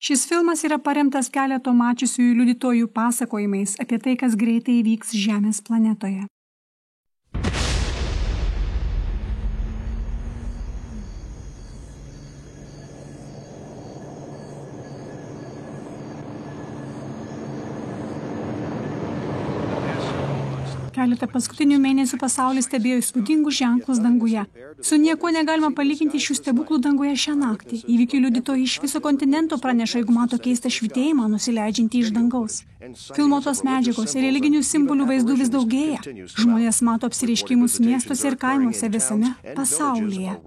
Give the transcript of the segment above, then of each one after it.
Šis filmas yra paremtas keleto mačiusiųjų liudytojų pasakojimais apie tai, kas greitai įvyks Žemės planetoje. Keletą paskutinių mėnesių pasaulis stebėjo įspūdingus ženklus danguje. Su niekuo negalima palyginti šių stebuklų danguje šią naktį. Įvykių liudytojai iš viso kontinento praneša, jeigu mato keistą švytėjimą nusileidžiantį iš dangaus. Filmuotos medžiagos ir religinių simbolių vaizdų vis daugėja. Žmonės mato apsireiškimus miestuose ir kaimuose visame pasaulyje.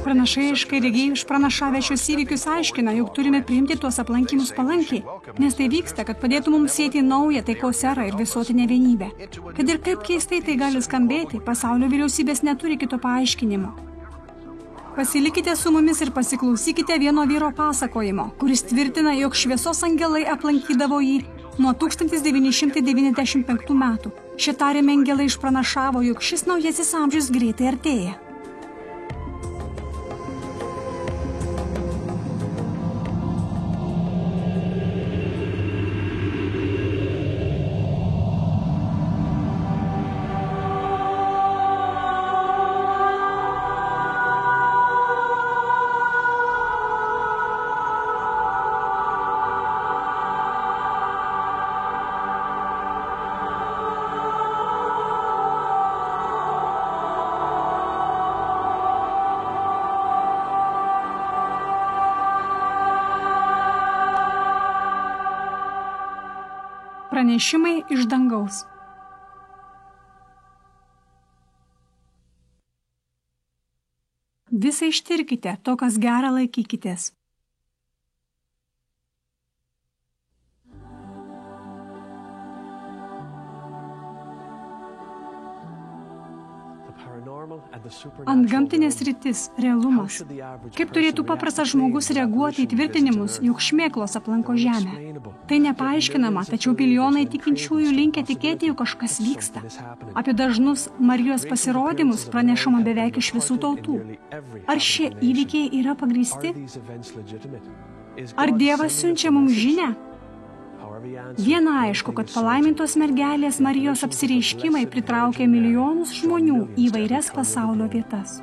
Pranašai aiškai regėjai išpranašavę šios įvykius aiškina, jog turime priimti tuos aplankymus palankiai, nes tai vyksta, kad padėtų mums sieti naują taikos erą ir visuotinę vienybę. Kad ir kaip keistai tai gali skambėti, pasaulio vyriausybės neturi kito paaiškinimo. Pasilikite su mumis ir pasiklausykite vieno vyro pasakojimo, kuris tvirtina, jog šviesos angelai aplankydavo jį nuo 1995 metų. Šie tariami angelai išpranašavo, jog šis naujasis amžius greitai artėja. Pranešimai iš dangaus. Visą ištirkite, to, kas gera, laikykitės. Antgamtinės sritis, realumas. Kaip turėtų paprastas žmogus reaguoti į tvirtinimus, jog šmėklos aplanko žemę? Tai nepaaiškinama, tačiau milijonai tikinčiųjų linkę tikėti, jog kažkas vyksta. Apie dažnus Marijos pasirodymus pranešama beveik iš visų tautų. Ar šie įvykiai yra pagrįsti? Ar Dievas siunčia mums žinią? Viena aišku, kad palaimintos mergelės Marijos apsireiškimai pritraukė milijonus žmonių į įvairias pasaulio vietas.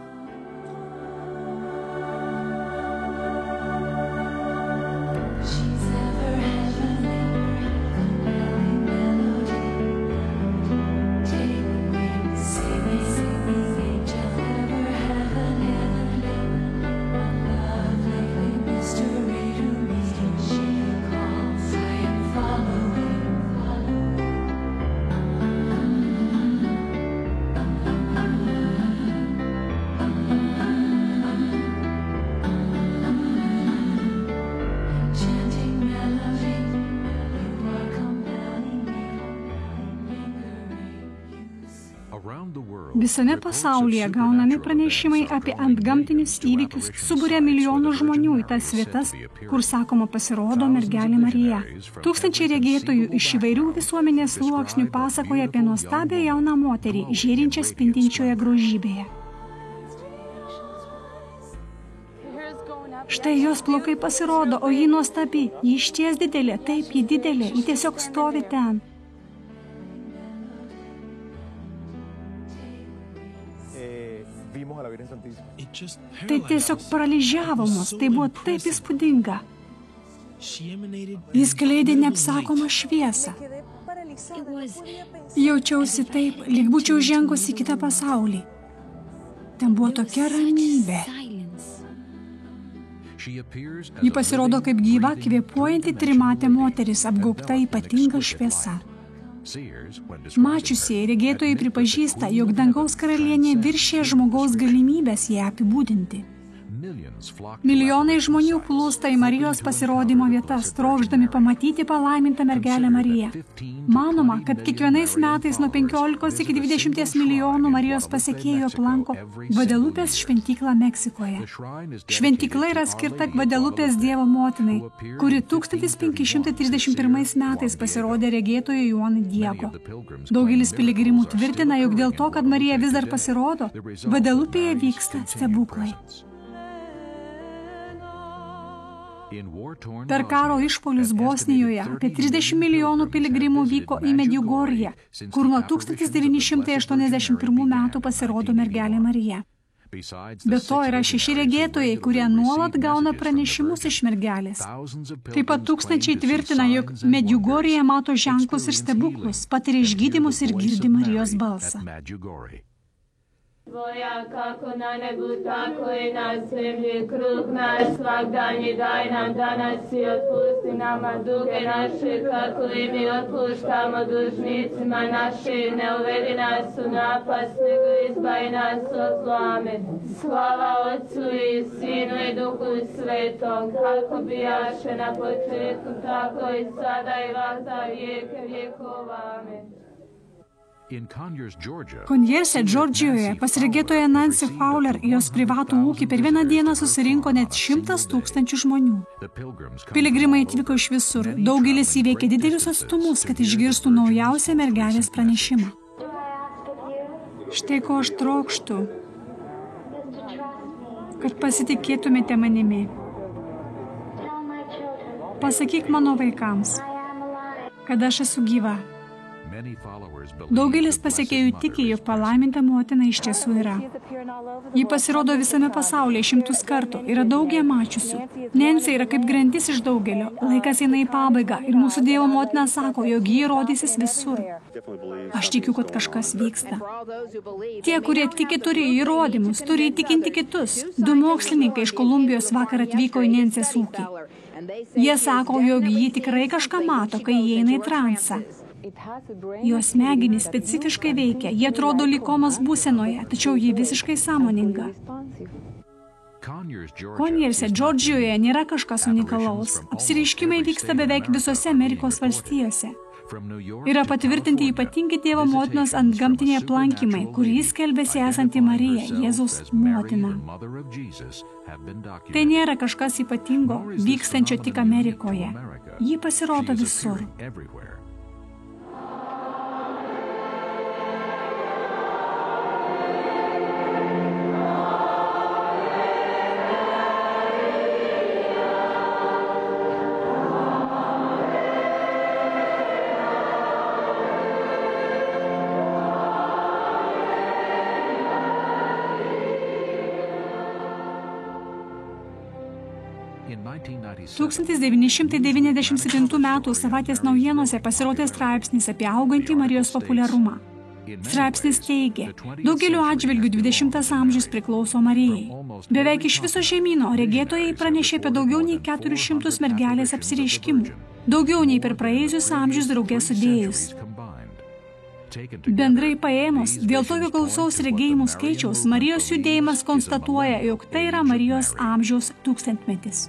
Visame pasaulyje gaunami pranešimai apie antgamtinius įvykius suburia milijonų žmonių į tas vietas, kur, sakoma, pasirodo mergelė Marija. Tūkstančiai regėtojų iš įvairių visuomenės sluoksnių pasakoja apie nuostabią jauną moterį, žėrinčią spindinčioje grožybėje. Štai jos plaukai pasirodo, o ji nuostabi, ji išties didelė, taip, ji didelė, ji tiesiog stovi ten. Tai tiesiog paralyžiavo mus, tai buvo taip įspūdinga. Jis skleidė neapsakomą šviesą. Jaučiausi taip, lyg būčiau žengusi į kitą pasaulį. Ten buvo tokia ramybė. Ji pasirodo kaip gyva, kvėpuojanti trimatė moteris, apgaubta ypatinga šviesa. Mačiusieji regėtojai pripažįsta, jog dangaus karalienė viršė žmogaus galimybės ją apibūdinti. Milijonai žmonių plūsta į Marijos pasirodymo vietas, trokšdami pamatyti palaimintą mergelę Mariją. Manoma, kad kiekvienais metais nuo 15 iki 20 milijonų Marijos pasekėjų aplanko Gvadelupės šventyklą Meksikoje. Šventykla yra skirta Gvadelupės Dievo motinai, kuri 1531 metais pasirodė regėtojui Juanui Diego. Daugelis piligrimų tvirtina, jog dėl to, kad Marija vis dar pasirodo, Gvadelupėje vyksta stebuklai. Per karo išpuolius Bosnijoje apie 30 milijonų piligrimų vyko į Medjugorję, kur nuo 1981 metų pasirodo mergelė Marija. Be to yra 6 regėtojai, kurie nuolat gauna pranešimus iš mergelės. Taip pat tūkstančiai tvirtina, jog Medjugorėje mato ženklus ir stebuklus, patiria išgydymus ir girdi Marijos balsą. Tvoja kako na nebu, tako i na zemlji, kruh naš svakdanji daj nam danas i otpusti nama duge naše, kako i mi otpuštamo dužnicima našim, ne uvedi nas u napast, nego izbavi nas od zla. Amen. Slava Otcu i Sinu i Duhu Svetom, kako bijaše na početku, tako i sada i vazda vijeke vjekova. Amen. Conyerse, Džordžijoje, pas regėtoją Nancy Fowler į jos privatų ūkį per vieną dieną susirinko net 100 000 žmonių. Piligrimai atvyko iš visur, daugelis įveikė didelius atstumus, kad išgirstų naujausią mergelės pranešimą. Štai ko aš trokštu, kad pasitikėtumėte manimi. Pasakyk mano vaikams, kad aš esu gyva. Daugelis pasekėjų tiki, jog palaiminta motina iš tiesų yra. Ji pasirodo visame pasaulyje 100 kartų, yra daug ją mačiusių. Nancy yra kaip grandis iš daugelio, laikas eina į pabaigą ir mūsų Dievo motina sako, jog ji rodysis visur. Aš tikiu, kad kažkas vyksta. Tie, kurie tiki, turi įrodymus, turi įtikinti kitus. 2 mokslininkai iš Kolumbijos vakar atvyko į Nancy's ūkį. Jie sako, jog ji tikrai kažką mato, kai įeina į transą. Jos smegenys specifiškai veikia, jie atrodo lyg komos būsenoje, tačiau ji visiškai sąmoninga. Conyerse, Džordžijoje nėra kažkas unikalaus. Apsireiškimai vyksta beveik visose Amerikos valstijose. Yra patvirtinti ypatingi Dievo motinos antgamtiniai aplankymai, kurį skelbėsi esanti Marija, Jėzaus motina. Tai nėra kažkas ypatingo, vykstančio tik Amerikoje. Ji pasirodo visur. $1997 metų Savaitės naujienose pasirodė straipsnis apie augantį Marijos populiarumą. Straipsnis teigia, daugeliu atžvilgių 20 amžius priklauso Marijai. Beveik iš viso žemyno regėtojai pranešė apie daugiau nei 400 mergelės apsireiškimų, daugiau nei per praėjusius amžius drauge sudėjus. Bendrai paėmus, dėl tokio gausaus regėjimų skaičiaus, Marijos judėjimas konstatuoja, jog tai yra Marijos amžiaus tūkstantmetis.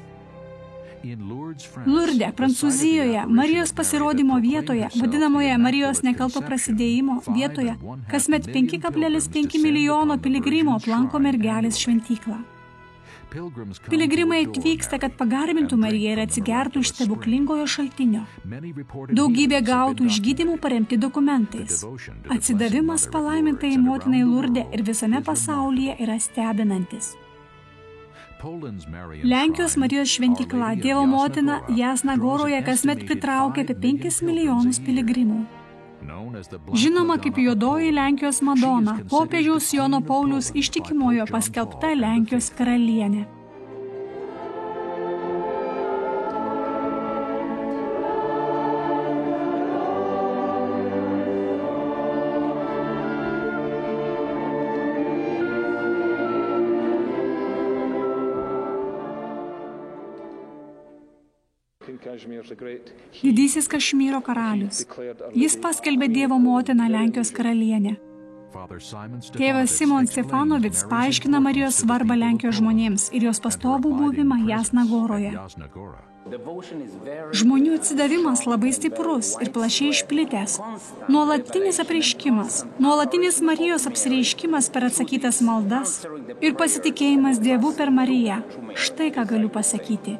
Lurde, Prancūzijoje, Marijos pasirodymo vietoje, vadinamoje Marijos nekalto prasidėjimo vietoje, kasmet 5,5 milijono piligrimų aplanko mergelės šventyklą. Piligrimai atvyksta, kad pagarbintų Mariją ir atsigertų iš stebuklingojo šaltinio. Daugybė gautų išgydymų paremti dokumentais. Atsidavimas palaimintai motinai Lurde ir visame pasaulyje yra stebinantis. Lenkijos Marijos šventykla Dievo motina Jasna Goroje kasmet pritraukia apie 5 milijonus piligrimų. Žinoma kaip juodoji Lenkijos Madona, popiežiaus Jono Pauliaus ištikimojo paskelbta Lenkijos karalienė. Didysis Kašmyro karalius. Jis paskelbė Dievo motiną Lenkijos karalienę. Tėvas Simon Stefanovic paaiškina Marijos svarbą Lenkijos žmonėms ir jos pastovų buvimą Jasna Goroje. Žmonių atsidavimas labai stiprus ir plačiai išplitęs. Nuolatinis apreiškimas, nuolatinis Marijos apsireiškimas per atsakytas maldas ir pasitikėjimas Dievu per Mariją. Štai ką galiu pasakyti.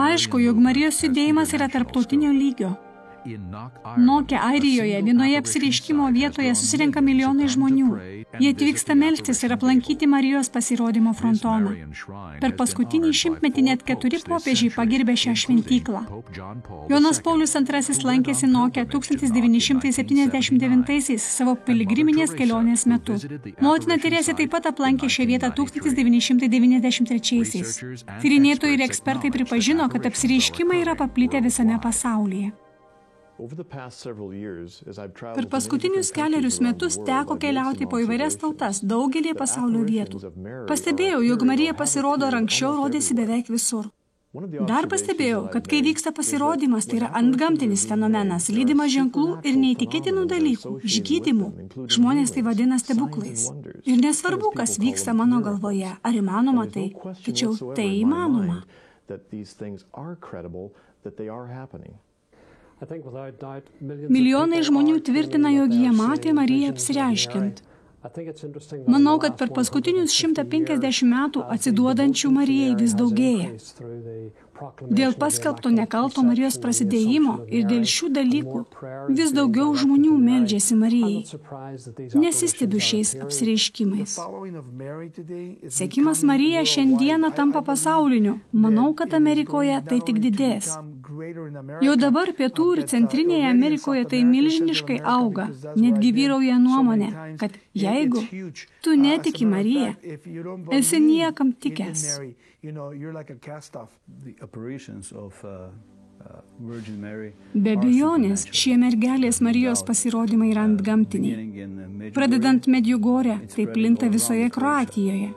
Aišku, jog Marijos judėjimas yra tarptautinio lygio. Nokia, Airijoje, vienoje apsireiškimo vietoje susirenka milijonai žmonių. Jie atvyksta melstis ir aplankyti Marijos pasirodymo frontoną. Per paskutinį šimtmetį net 4 popiežiai pagerbė šią šventyklą. Jonas Paulius II lankėsi Nokia 1979 savo piligriminės kelionės metu. Motina Teresė taip pat aplankė šią vietą 1993. Tyrinėtojai ir ekspertai pripažino, kad apsireiškimai yra paplitę visame pasaulyje. Per paskutinius keliarius metus teko keliauti po įvairias tautas daugelį pasaulio vietų. Pastebėjau, jog Marija pasirodo ir anksčiau rodėsi beveik visur. Dar pastebėjau, kad kai vyksta pasirodymas, tai yra antgamtinis fenomenas, lydimas ženklų ir neįtikėtinų dalykų, išgydymų. Žmonės tai vadina stebuklais. Ir nesvarbu, kas vyksta mano galvoje, ar įmanoma tai, tačiau tai įmanoma. Milijonai žmonių tvirtina, jog jie matė Mariją apsireiškiant. Manau, kad per paskutinius 150 metų atsiduodančių Marijai vis daugėja. Dėl paskelbto nekalto Marijos prasidėjimo ir dėl šių dalykų vis daugiau žmonių meldžiasi Marijai. Nesistebiu šiais apsireiškimais. Sekimas Marija šiandieną tampa pasauliniu. Manau, kad Amerikoje tai tik didės. Jau dabar Pietų ir Centrinėje Amerikoje tai milžiniškai auga. Netgi vyrauja nuomonė, kad jeigu tu netiki Mariją, esi niekam tikęs. Be abejonės, šie mergelės Marijos pasirodymai yra antgamtiniai. Pradedant Medjugorje, tai plinta visoje Kroatijoje.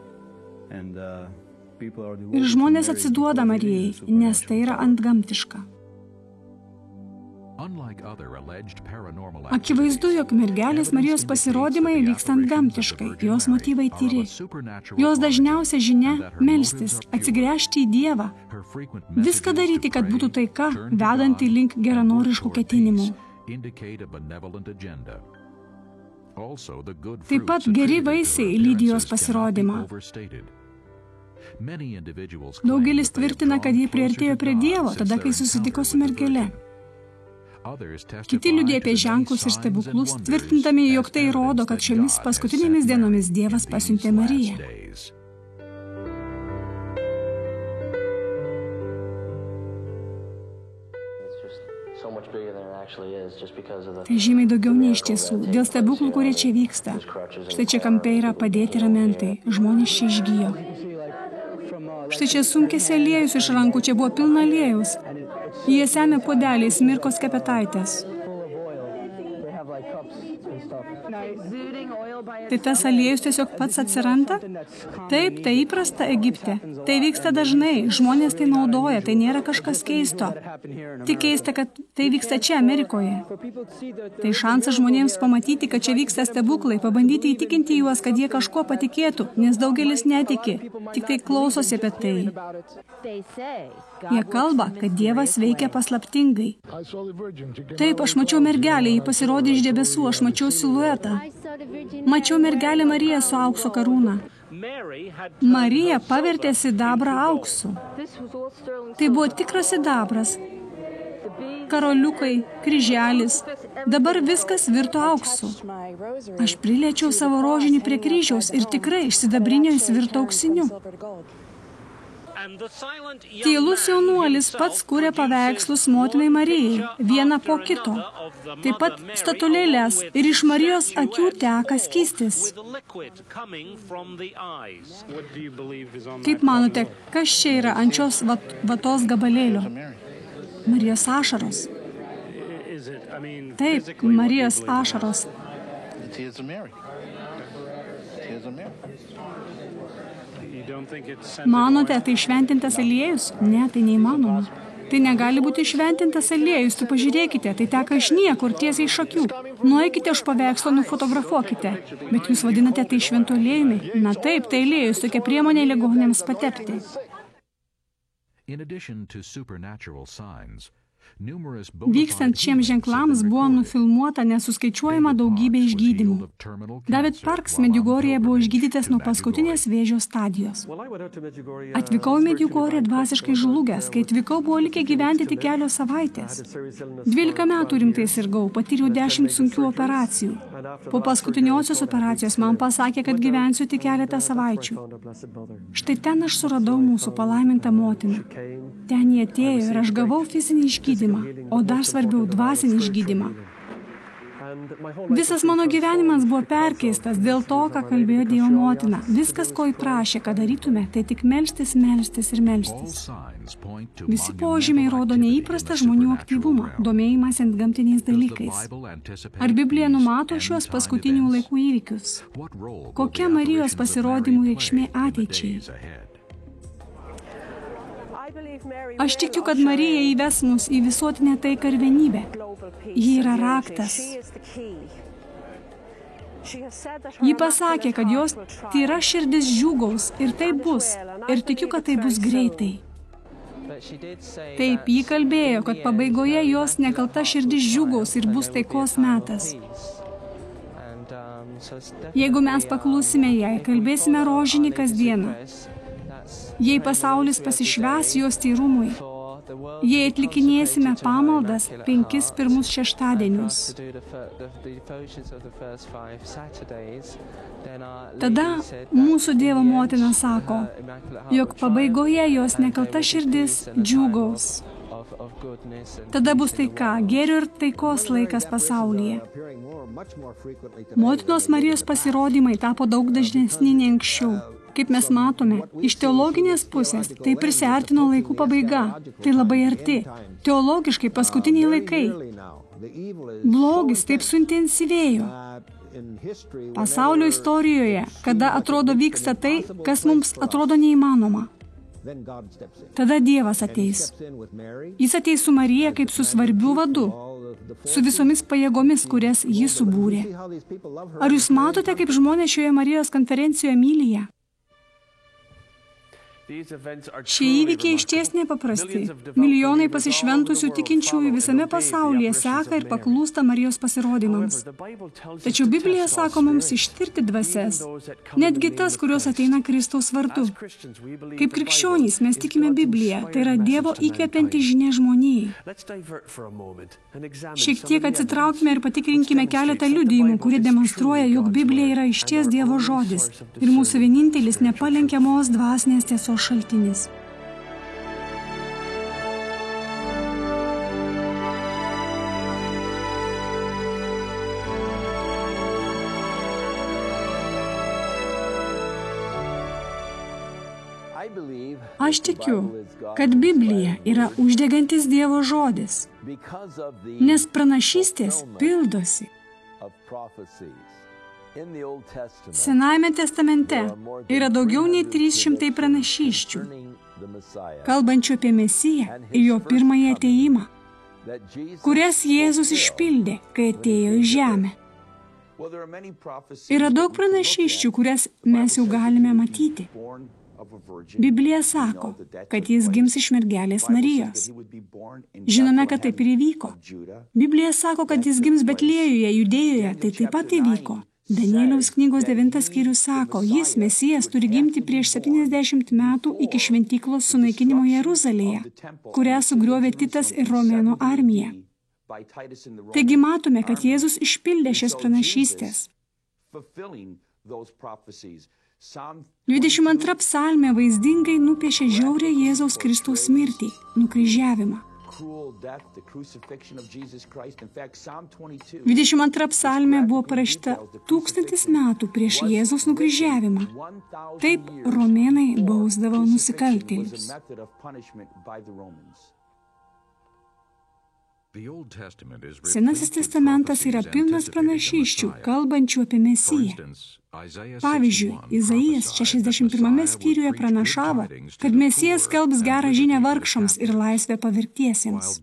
Ir žmonės atsiduoda Marijai, nes tai yra antgamtiška. Akivaizdu, jog mergelės Marijos pasirodymai vyksta antgamtiškai, jos motyvai tyri. Jos dažniausia žinia – melstis, atsigręžti į Dievą. Viską daryti, kad būtų taika, vedanti link geranoriškų ketinimų. Taip pat geri vaisiai lydi jos pasirodymą. Daugelis tvirtina, kad jie priartėjo prie Dievo, tada, kai susitiko su mergele. Kiti liudija apie ženklus ir stebuklus, tvirtindami, jog tai rodo, kad šiomis paskutinėmis dienomis Dievas pasiuntė Mariją. Tai žymiai daugiau nei iš tiesų, dėl stebuklų, kurie čia vyksta. Štai čia kampe yra padėti ramentai, žmonės čia išgijo. Štai čia sunkėsi aliejus iš rankų, čia buvo pilna aliejaus. Jie semė puodeliais Mirkos Kepetaitės. Tai tas aliejus tiesiog pats atsiranda? Taip, tai įprasta Egipte. Tai vyksta dažnai, žmonės tai naudoja, tai nėra kažkas keisto. Tik keista, kad tai vyksta čia, Amerikoje. Tai šansas žmonėms pamatyti, kad čia vyksta stebuklai, pabandyti įtikinti juos, kad jie kažko patikėtų, nes daugelis netiki, tik tai klausosi apie tai. Jie kalba, kad Dievas veikia paslaptingai. Taip, aš mačiau mergelę, ji pasirodė iš debesų, aš mačiau siluetą. Mačiau mergelę Mariją su aukso karūna. Marija pavertė sidabrą auksu. Tai buvo tikras sidabras. Karoliukai, kryželis. Dabar viskas virto auksu. Aš priliečiau savo rožinį prie kryžiaus ir tikrai iš sidabrinio jis virto auksiniu. Tylus jaunuolis pats kūrė paveikslus motinai Marijai, vieną po kito. Taip pat statulėles ir iš Marijos akių teka skystis. Kaip manote, kas čia yra ant šios vatos gabalėlio? Marijos ašaros. Taip, Marijos ašaros. Manote, tai šventintas aliejus? Ne, tai neįmanoma. Tai negali būti šventintas aliejus, tu pažiūrėkite, tai teka iš niekur, tiesiai iš akių. Nueikite už paveikslo, nufotografuokite. Bet jūs vadinate tai šventu aliejumi? Na taip, tai aliejus, tokia priemonė ligoniams patepti. Vykstant šiems ženklams buvo nufilmuota nesuskaičiuojama daugybė išgydymų. David Parks Medjugorjėje buvo išgydytas nuo paskutinės vėžio stadijos. Atvykau į Medjugorję dvasiškai žlugęs, kai atvykau buvo likę gyventi tik kelios savaitės. 12 metų rimtai sirgau, patyriau 10 sunkių operacijų. Po paskutiniosios operacijos man pasakė, kad gyvensiu tik keletą savaičių. Štai ten aš suradau mūsų palaimintą motiną. Ten jie atėjo ir aš gavau fizinį išgydymą, o dar svarbiau dvasinį išgydymą. Visas mano gyvenimas buvo perkeistas dėl to, ką kalbėjo Dievo motina. Viskas, ko įprašė, ką darytume, tai tik melstis, melstis ir melstis. Visi požymiai rodo neįprastą žmonių aktyvumą, domėjimąsi antgamtiniais dalykais. Ar Biblija numato šiuos paskutinių laikų įvykius? Kokia Marijos pasirodymų reikšmė ateičiai? Aš tikiu, kad Marija įves mus į visuotinę taiką ir vienybę. Ji yra raktas. Ji pasakė, kad jos tyra širdis džiūgaus ir tai bus. Ir tikiu, kad tai bus greitai. Taip, ji kalbėjo, kad pabaigoje jos nekalta širdis džiūgaus ir bus taikos metas. Jeigu mes paklusime jai, kalbėsime rožinį kasdieną. Jei pasaulis pasišvęs jos tyrumui, jei atlikinėsime pamaldas 5 pirmus šeštadienius, tada mūsų Dievo motina sako, jog pabaigoje jos nekalta širdis džiūgaus. Tada bus taika, gėrio ir taikos laikas pasaulyje. Motinos Marijos pasirodymai tapo daug dažnesni nei anksčiau. Kaip mes matome, iš teologinės pusės tai prisiartino laikų pabaiga. Tai labai arti. Teologiškai paskutiniai laikai. Blogis taip suintensyvėjo. Pasaulio istorijoje, kada atrodo vyksta tai, kas mums atrodo neįmanoma. Tada Dievas ateis. Jis ateis su Marija kaip su svarbiu vadu, su visomis pajėgomis, kurias jis subūrė. Ar jūs matote, kaip žmonės šioje Marijos konferencijoje myli ją? Šie įvykiai išties nepaprasti. Milijonai pasišventusių tikinčiųjų visame pasaulyje seka ir paklūsta Marijos pasirodymams. Tačiau Biblija sako mums ištirti dvasias, netgi tas, kurios ateina Kristaus vardu. Kaip krikščionys mes tikime Bibliją, tai yra Dievo įkvepianti žinia žmonijai. Šiek tiek atsitraukime ir patikrinkime keletą liudijimų, kurie demonstruoja, jog Biblija yra išties Dievo žodis ir mūsų vienintelis nepalenkiamos dvasinės tiesos šaltinis. Aš tikiu, kad Biblija yra uždegantis Dievo žodis, nes pranašystės pildosi. Senajame testamente yra daugiau nei 300 pranašysčių, kalbančių apie Mesiją ir jo pirmąjį atėjimą, kurias Jėzus išpildė, kai atėjo į žemę. Yra daug pranašysčių, kurias mes jau galime matyti. Biblija sako, kad jis gims iš mergelės Marijos. Žinome, kad taip ir įvyko. Biblija sako, kad jis gims Betliejuje, Judėjoje, tai taip pat įvyko. Danieliaus knygos 9 skyrius sako, jis, Mesijas, turi gimti prieš 70 metų iki šventyklos sunaikinimo Jeruzalėje, kurią sugriovė Titas ir Romėnų armija. Taigi matome, kad Jėzus išpildė šias pranašystės. 22 psalmė vaizdingai nupiešė žiaurią Jėzaus Kristaus mirtį, nukryžiavimą. 22 psalmė buvo parašyta 1000 metų prieš Jėzaus nukryžiavimą. Taip romėnai bausdavo nusikaltėlius. Senasis testamentas yra pilnas pranašysčių, kalbančių apie Mesiją. Pavyzdžiui, Izaijas 61 skyriuje pranašavo, kad Mesijas skelbs gerą žinią vargšams ir laisvę pavergtiesiems.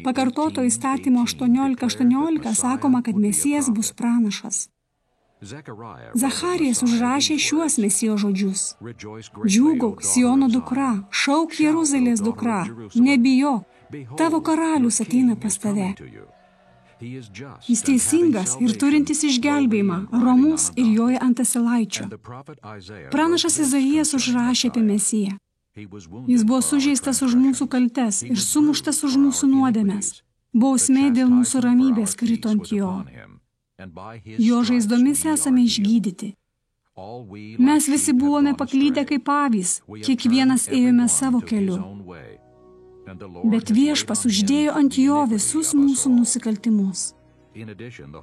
Pakartoto įstatymo 18:18 sakoma, kad Mesijas bus pranašas. Zacharijas užrašė šiuos Mesijo žodžius. Džiūgauk, Siono dukra, šauk Jeruzalės dukra, nebijok, tavo karalius ateina pas tave. Jis teisingas ir turintis išgelbėjimą, romus ir joja ant asilaičio. Pranašas Izaijas užrašė apie Mesiją. Jis buvo sužeistas už mūsų kaltes ir sumuštas už mūsų nuodėmes. Bausmė dėl mūsų ramybės krito ant jo. Jo žaizdomis esame išgydyti. Mes visi buvome paklydę kaip avys, kiekvienas ėjome savo keliu. Bet Viešpats uždėjo ant jo visus mūsų nusikaltimus.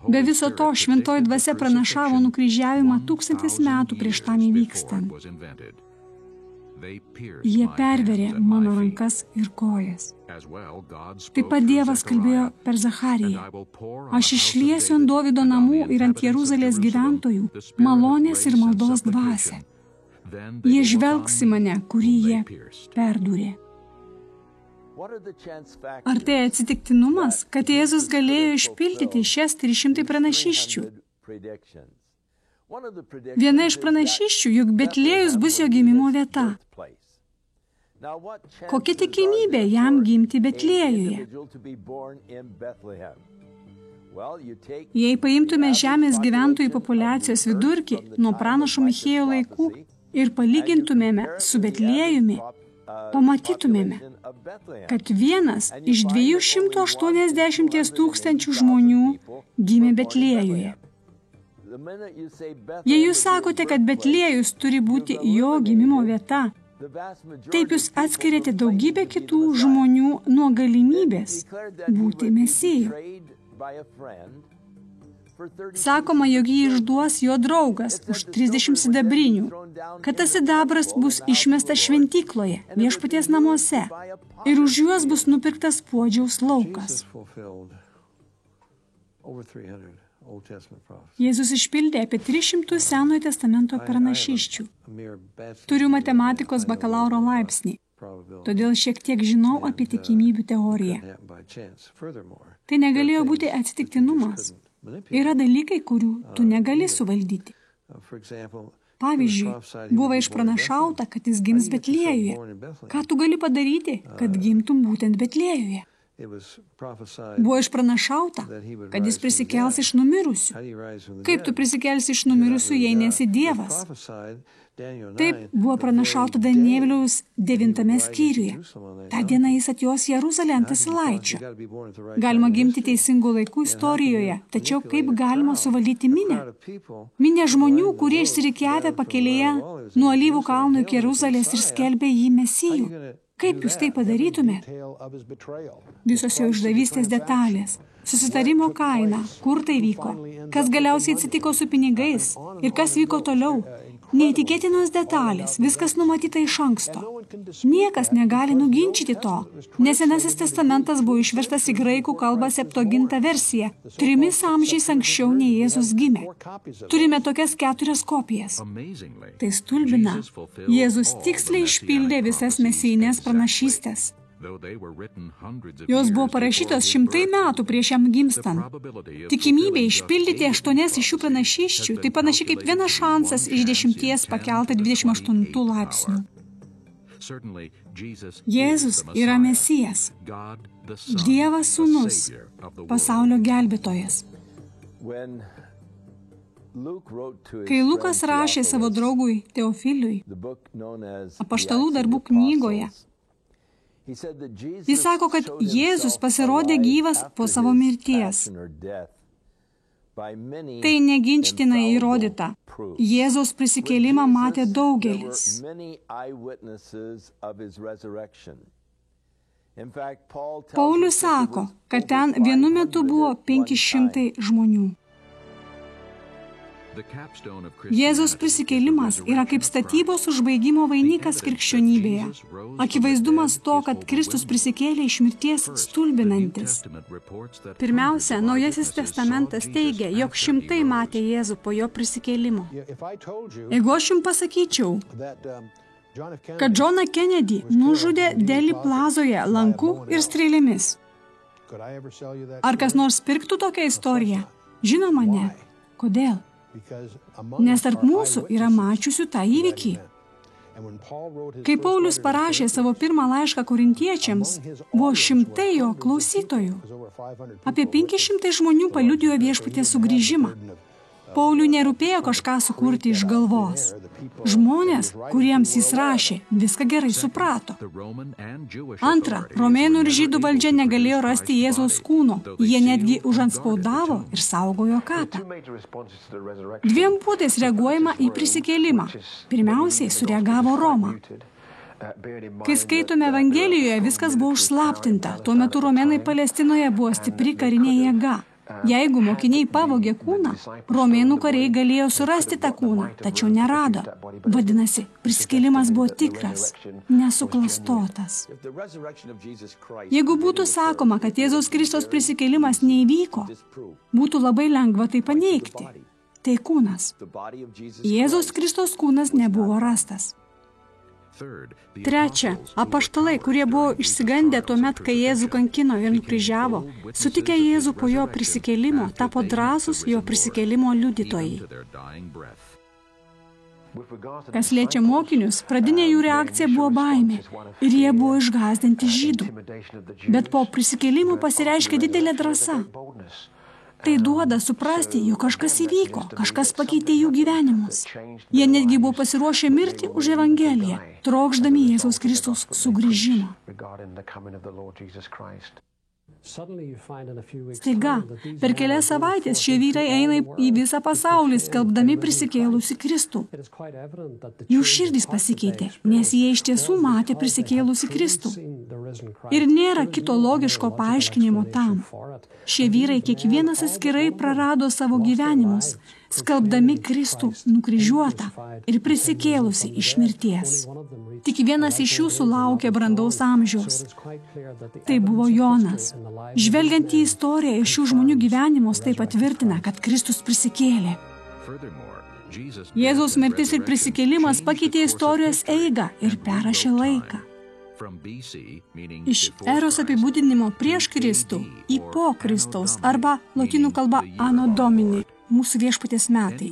Be viso to, šventoji dvasia pranašavo nukryžiavimą 1000 metų prieš tam įvykstant. Jie perverė mano rankas ir kojas. Taip pat Dievas kalbėjo per Zachariją. Aš išliesiu ant Dovydo namų ir ant Jeruzalės gyventojų malonės ir maldos dvasią. Jie žvelgs į mane, kurį jie perdūrė. Ar tai atsitiktinumas, kad Jėzus galėjo išpildyti šias 300 pranašysčių? Viena iš pranašysčių, juk Betliejus bus jo gimimo vieta. Kokia tikimybė jam gimti Betliejuje? Jei paimtume žemės gyventojų populiacijos vidurkį nuo pranašo Michėjo laikų ir palygintumėme su Betliejumi, pamatytumėme, kad vienas iš 280 000 žmonių gimė Betliejuje. Jei jūs sakote, kad Betliejus turi būti jo gimimo vieta, taip jūs atskiriate daugybę kitų žmonių nuo galimybės būti Mesiju. Sakoma, jog jį išduos jo draugas už 30 sidabrinių, kad tas sidabras bus išmestas šventykloje, viešpaties namuose, ir už juos bus nupirktas puodžiaus laukas. Jėzus išpildė apie 300 Senojo testamento pranašysčių. Turiu matematikos bakalauro laipsnį, todėl šiek tiek žinau apie tikimybių teoriją. Tai negalėjo būti atsitiktinumas. Yra dalykai, kurių tu negali suvaldyti. Pavyzdžiui, buvo išpranašauta, kad jis gims Betliejuje. Ką tu gali padaryti, kad gimtum būtent Betliejuje? Buvo išpranašauta, kad jis prisikels iš numirusių. Kaip tu prisikelsi iš numirusių, jei nesi Dievas? Taip buvo pranašauta Danieliaus 9 skyriuje. Ta diena jis atjos Jeruzalę ant asilaičio. Galima gimti teisingų laikų istorijoje, tačiau kaip galima suvaldyti minę? Minė žmonių, kurie išsirikiavę pakelėje nuo Alyvų kalno iki Jeruzalės ir skelbė jį Mesiju. Kaip jūs tai padarytumėt? Visos jo išdavystės detalės, susitarimo kaina, kur tai vyko, kas galiausiai atsitiko su pinigais ir kas vyko toliau. Neįtikėtinos detalės, viskas numatyta iš anksto. Niekas negali nuginčyti to, nes Senasis testamentas buvo išverstas į graikų kalbą Septuaginta versija, 3 amžiais anksčiau nei Jėzus gimė. Turime tokias 4 kopijas. Tai stulbina. Jėzus tiksliai išpildė visas mesijinės pranašystės. Jos buvo parašytos 100 metų prieš jam gimstant. Tikimybė išpildyti 8 iš šių pranašysčių tai panašiai kaip vienas šansas iš 10 pakelta 28 laipsnių. Jėzus yra Mesijas, Dievas sūnus, pasaulio gelbėtojas. Kai Lukas rašė savo draugui Teofiliui Apaštalų darbų knygoje, jis sako, kad Jėzus pasirodė gyvas po savo mirties. Tai neginčtinai įrodyta. Jėzaus prisikėlimą matė daugelis. Paulius sako, kad ten vienu metu buvo 500 žmonių. Jėzaus prisikėlimas yra kaip statybos užbaigimo vainikas krikščionybėje. Akivaizdumas to, kad Kristus prisikėlė iš mirties, stulbinantis. Pirmiausia, Naujasis testamentas teigia, jog šimtai matė Jėzų po jo prisikėlimo. Jeigu aš jums pasakyčiau, kad Džoną Kennedy nužudė Deli Plazoje lanku ir strėlėmis, ar kas nors pirktų tokią istoriją? Žinoma, ne. Kodėl? Nes tarp mūsų yra mačiusių tą įvykį. Kai Paulius parašė savo pirmą laišką korintiečiams, buvo šimtai jo klausytojų. Apie 500 žmonių paliudijo Viešpaties sugrįžimą. Pauliui nerūpėjo kažką sukurti iš galvos. Žmonės, kuriems jis rašė, viską gerai suprato. Antra, romėnų ir žydų valdžia negalėjo rasti Jėzaus kūno. Jie netgi užantspaudavo ir saugojo kapą. Dviem būdais reaguojama į prisikėlimą. Pirmiausiai sureagavo Roma. Kai skaitome Evangelijoje, viskas buvo užslaptinta. Tuo metu romėnai Palestinoje buvo stipri karinė jėga. Jeigu mokiniai pavogė kūną, romėnų kariai galėjo surasti tą kūną, tačiau nerado. Vadinasi, prisikėlimas buvo tikras, nesuklastotas. Jeigu būtų sakoma, kad Jėzaus Kristaus prisikėlimas neįvyko, būtų labai lengva tai paneigti. Tai kūnas. Jėzaus Kristaus kūnas nebuvo rastas. Trečia, apaštalai, kurie buvo išsigandę tuomet, kai Jėzų kankino ir nukryžiavo, sutikę Jėzų po jo prisikėlimo, tapo drąsūs jo prisikėlimo liudytojai. Kas liečia mokinius, pradinė jų reakcija buvo baimė ir jie buvo išgąsdinti žydų. Bet po prisikėlimų pasireiškia didelė drąsa. Tai duoda suprasti, jog kažkas įvyko, kažkas pakeitė jų gyvenimus. Jie netgi buvo pasiruošę mirti už Evangeliją, trokšdami Jėzaus Kristaus sugrįžimo. Staiga, per kelias savaitės šie vyrai eina į visą pasaulį, skelbdami prisikėlusi Kristų. Jų širdys pasikeitė, nes jie iš tiesų matė prisikėlusi Kristų. Ir nėra kito logiško paaiškinimo tam. Šie vyrai kiekvienas atskirai prarado savo gyvenimus, skelbdami Kristų nukryžiuotą ir prisikėlusi iš mirties. Tik vienas iš jų sulaukė brandaus amžiaus. Tai buvo Jonas. Žvelgiant į istoriją iš šių žmonių gyvenimus, tai patvirtina, kad Kristus prisikėlė. Jėzaus mirtis ir prisikėlimas pakeitė istorijos eigą ir perrašė laiką. Iš eros apibūdinimo prieš Kristų į po Kristaus arba lotynų kalba Anno Domini, mūsų Viešpaties metai.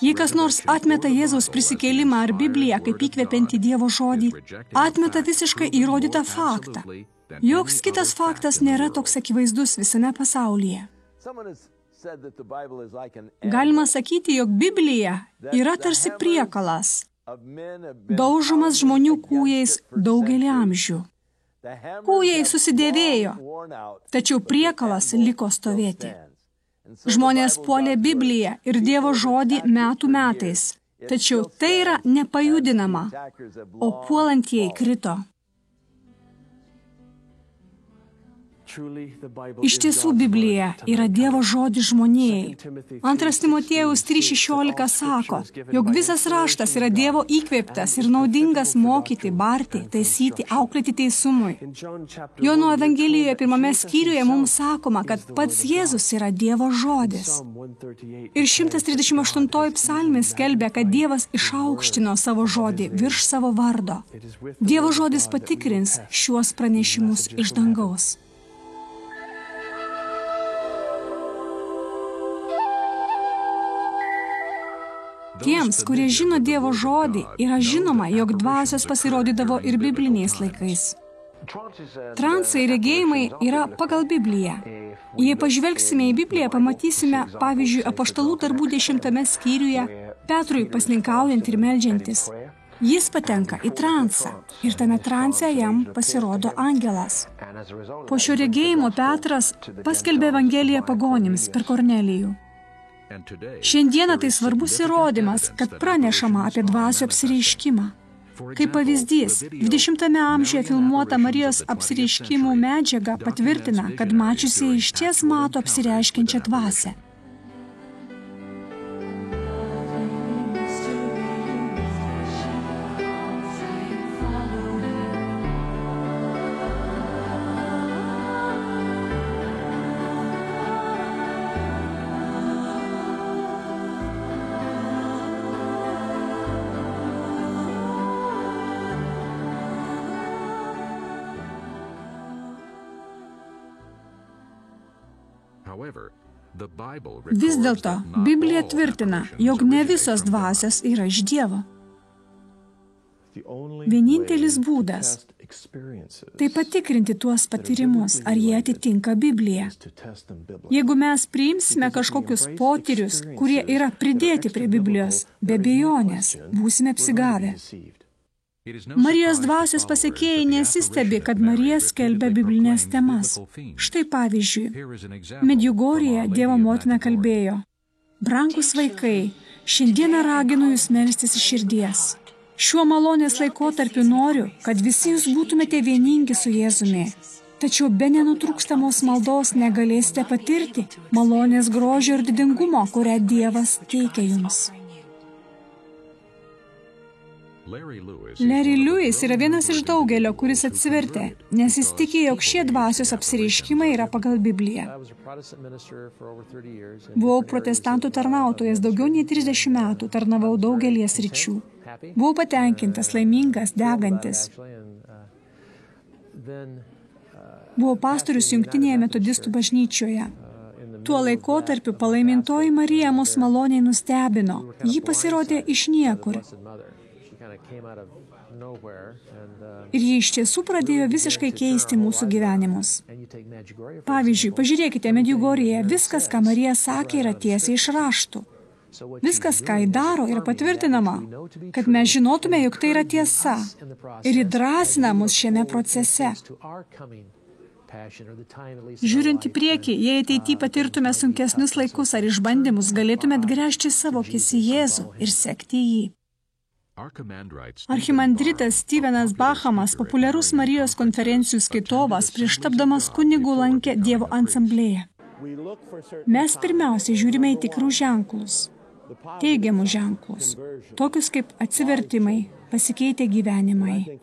Jei kas nors atmeta Jėzaus prisikėlimą ar Bibliją kaip įkvepiantį Dievo žodį, atmeta visiškai įrodytą faktą. Joks kitas faktas nėra toks akivaizdus visame pasaulyje. Galima sakyti, jog Biblija yra tarsi priekalas, daužomas žmonių kūjais daugelį amžių. Kūjai susidėvėjo, tačiau priekalas liko stovėti. Žmonės puolė Bibliją ir Dievo žodį metų metais, tačiau tai yra nepajudinama, o puolantieji krito. Iš tiesų Biblija yra Dievo žodis žmonijai. 2 Timotiejaus 3:16 sako, jog visas raštas yra Dievo įkvėptas ir naudingas mokyti, barti, taisyti, auklėti teisumui. Jono Evangelijoje 1 skyriuje mums sakoma, kad pats Jėzus yra Dievo žodis. Ir 138 psalmė skelbia, kad Dievas išaukštino savo žodį virš savo vardo. Dievo žodis patikrins šiuos pranešimus iš dangaus. Tiems, kurie žino Dievo žodį, yra žinoma, jog dvasios pasirodydavo ir bibliniais laikais. Transai regėjimai yra pagal Bibliją. Jei pažvelgsime į Bibliją, pamatysime, pavyzdžiui, Apaštalų darbų 10 skyriuje, Petrui pasninkaujant ir meldžiantis. Jis patenka į transą ir tame transe jam pasirodo angelas. Po šio regėjimo Petras paskelbė Evangeliją pagonims per Kornelijų. Šiandieną tai svarbus įrodymas, kad pranešama apie dvasių apsireiškimą. Kaip pavyzdys, 20 amžiuje filmuota Marijos apsireiškimų medžiaga patvirtina, kad mačiusieji išties mato apsireiškiančią dvasią. Vis dėlto, Biblija tvirtina, jog ne visos dvasios yra iš Dievo. Vienintelis būdas tai patikrinti tuos patyrimus, ar jie atitinka Bibliją. Jeigu mes priimsime kažkokius potyrius, kurie yra pridėti prie Biblijos, be abejonės, būsime apsigavę. Marijos dvasios pasekėjai nesistebi, kad Marija skelbia biblinės temas. Štai pavyzdžiui, Medjugorėje Dievo motina kalbėjo: Brangus vaikai, šiandieną raginu jūs melstis iš širdies. Šiuo malonės laikotarpiu noriu, kad visi jūs būtumėte vieningi su Jėzumi. Tačiau be nenutrūkstamos maldos negalėsite patirti malonės grožio ir didingumo, kurią Dievas teikia jums. Larry Lewis yra vienas iš daugelio, kuris atsivertė, nes jis tikė, jog šie dvasios apsireiškimai yra pagal Bibliją. Buvau protestantų tarnautojas daugiau nei 30 metų, tarnavau daugelį sričių. Buvau patenkintas, laimingas, degantis. Buvau pastorius Jungtinėje metodistų bažnyčioje. Tuo laikotarpiu palaimintoji Marija mus maloniai nustebino. Ji pasirodė iš niekur. Ir ji iš tiesų pradėjo visiškai keisti mūsų gyvenimus. Pavyzdžiui, pažiūrėkite, Medjugorėje viskas, ką Marija sakė, yra tiesiai iš raštų. Viskas, ką ji daro, yra patvirtinama, kad mes žinotume, jog tai yra tiesa. Ir ji drąsina mus šiame procese. Žiūrint į priekį, jei ateityje patirtume sunkesnius laikus ar išbandymus, galėtume atgręžti savo akis į Jėzų ir sekti jį. Archimandritas Stevenas Bahamas, populiarus Marijos konferencijų skaitovas, prieš tapdamas kunigu lankė Dievo asamblėją. Mes pirmiausiai žiūrime į tikrus ženklus, teigiamus ženklus, tokius kaip atsivertimai, pasikeitę gyvenimai.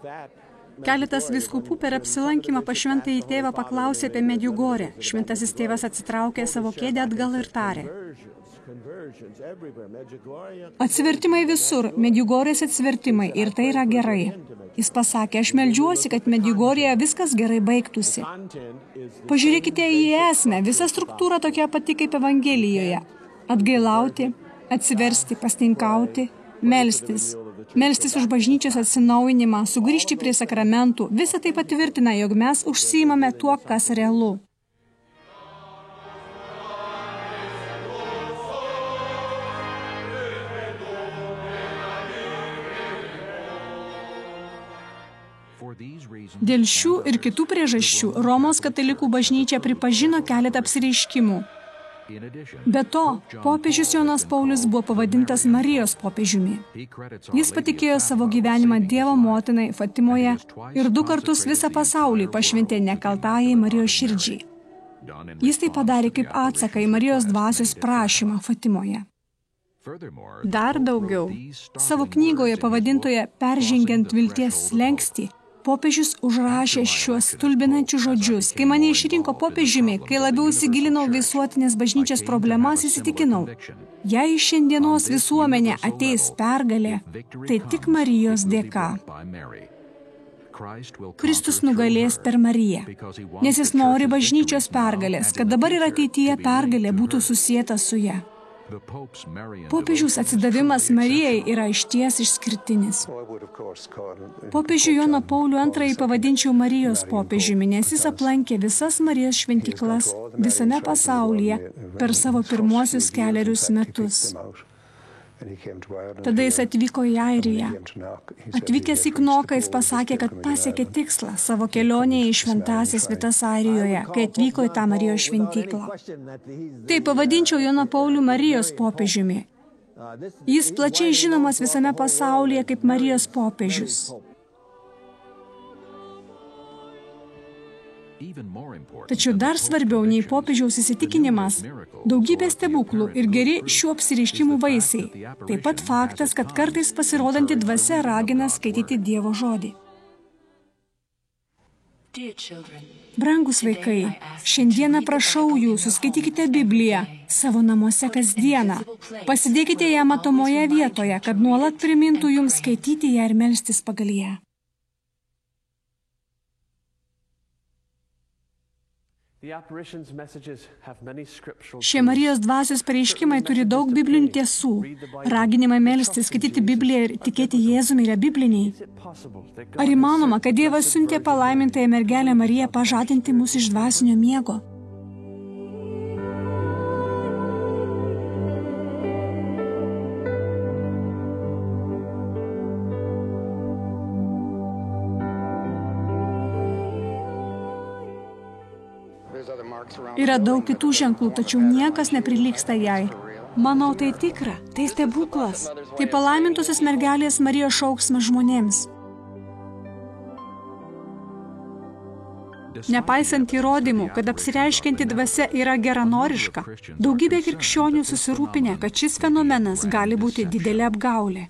Keletas vyskupų per apsilankymą pas šventąjį tėvą paklausė apie Medjugorę. Šventasis tėvas atsitraukė savo kėdę atgal ir tarė: Atsivertimai visur, Medjugorės atsivertimai, ir tai yra gerai. Jis pasakė: aš meldžiuosi, kad Medjugorėje viskas gerai baigtųsi. Pažiūrėkite į esmę, visa struktūra tokia pati kaip Evangelijoje. Atgailauti, atsiversti, pasninkauti, melstis. Melstis už bažnyčios atsinaujinimą, sugrįžti prie sakramentų. Visa tai patvirtina, jog mes užsiimame tuo, kas realu. Dėl šių ir kitų priežasčių Romos katalikų bažnyčia pripažino keletą apsireiškimų. Be to, popiežius Jonas Paulius buvo pavadintas Marijos popiežiumi. Jis patikėjo savo gyvenimą Dievo motinai Fatimoje ir 2 kartus visą pasaulį pašventė nekaltajai Marijos širdžiai. Jis tai padarė kaip atsaką į Marijos dvasios prašymą Fatimoje. Dar daugiau, savo knygoje pavadintoje Peržengiant vilties slenkstį, popiežius užrašė šiuos stulbinančius žodžius. Kai mane išrinko popiežiumi, kai labiau įsigilinau visuotinės bažnyčios problemas, įsitikinau, jei iš šiandienos visuomenė ateis pergalė, tai tik Marijos dėka. Kristus nugalės per Mariją, nes jis nori bažnyčios pergalės, kad dabar ir ateityje pergalė būtų susieta su ja. Popiežiaus atsidavimas Marijai yra išties išskirtinis. Popiežių Joną Paulių II pavadinčiau Marijos popiežiumi, nes jis aplankė visas Marijos šventyklas visame pasaulyje per savo pirmuosius 4 metus. Tada jis atvyko į Airiją. Atvykęs į Knoką, jis pasakė, kad pasiekė tikslą savo kelionėje į šventąsias vietas Airijoje, kai atvyko į tą Marijos šventyklą. Tai pavadinčiau Joną Paulių Marijos popiežiumi. Jis plačiai žinomas visame pasaulyje kaip Marijos popiežius. Tačiau dar svarbiau nei popiežiaus įsitikinimas, daugybė stebuklų ir geri šių apsireiškimų vaisiai. Taip pat faktas, kad kartais pasirodanti dvasia ragina skaityti Dievo žodį. Brangus vaikai, šiandieną prašau jūsų, skaitykite Bibliją savo namuose kasdieną. Pasidėkite ją matomoje vietoje, kad nuolat primintų jums skaityti ją ir melstis pagal ją. Šie Marijos dvasios pareiškimai turi daug biblinių tiesų. Raginimai melstis, skaityti Bibliją ir tikėti Jėzumi yra bibliniai. Ar įmanoma, kad Dievas siuntė palaimintąją mergelę Mariją pažadinti mus iš dvasinio miego? Yra daug kitų ženklų, tačiau niekas neprilygsta jai. Manau, tai tikra, tai stebuklas. Tai palaimintosios mergelės Marijos šauksmas žmonėms. Nepaisant įrodymų, kad apsireiškianti dvasia yra geranoriška, daugybė krikščionių susirūpinę, kad šis fenomenas gali būti didelė apgaulė.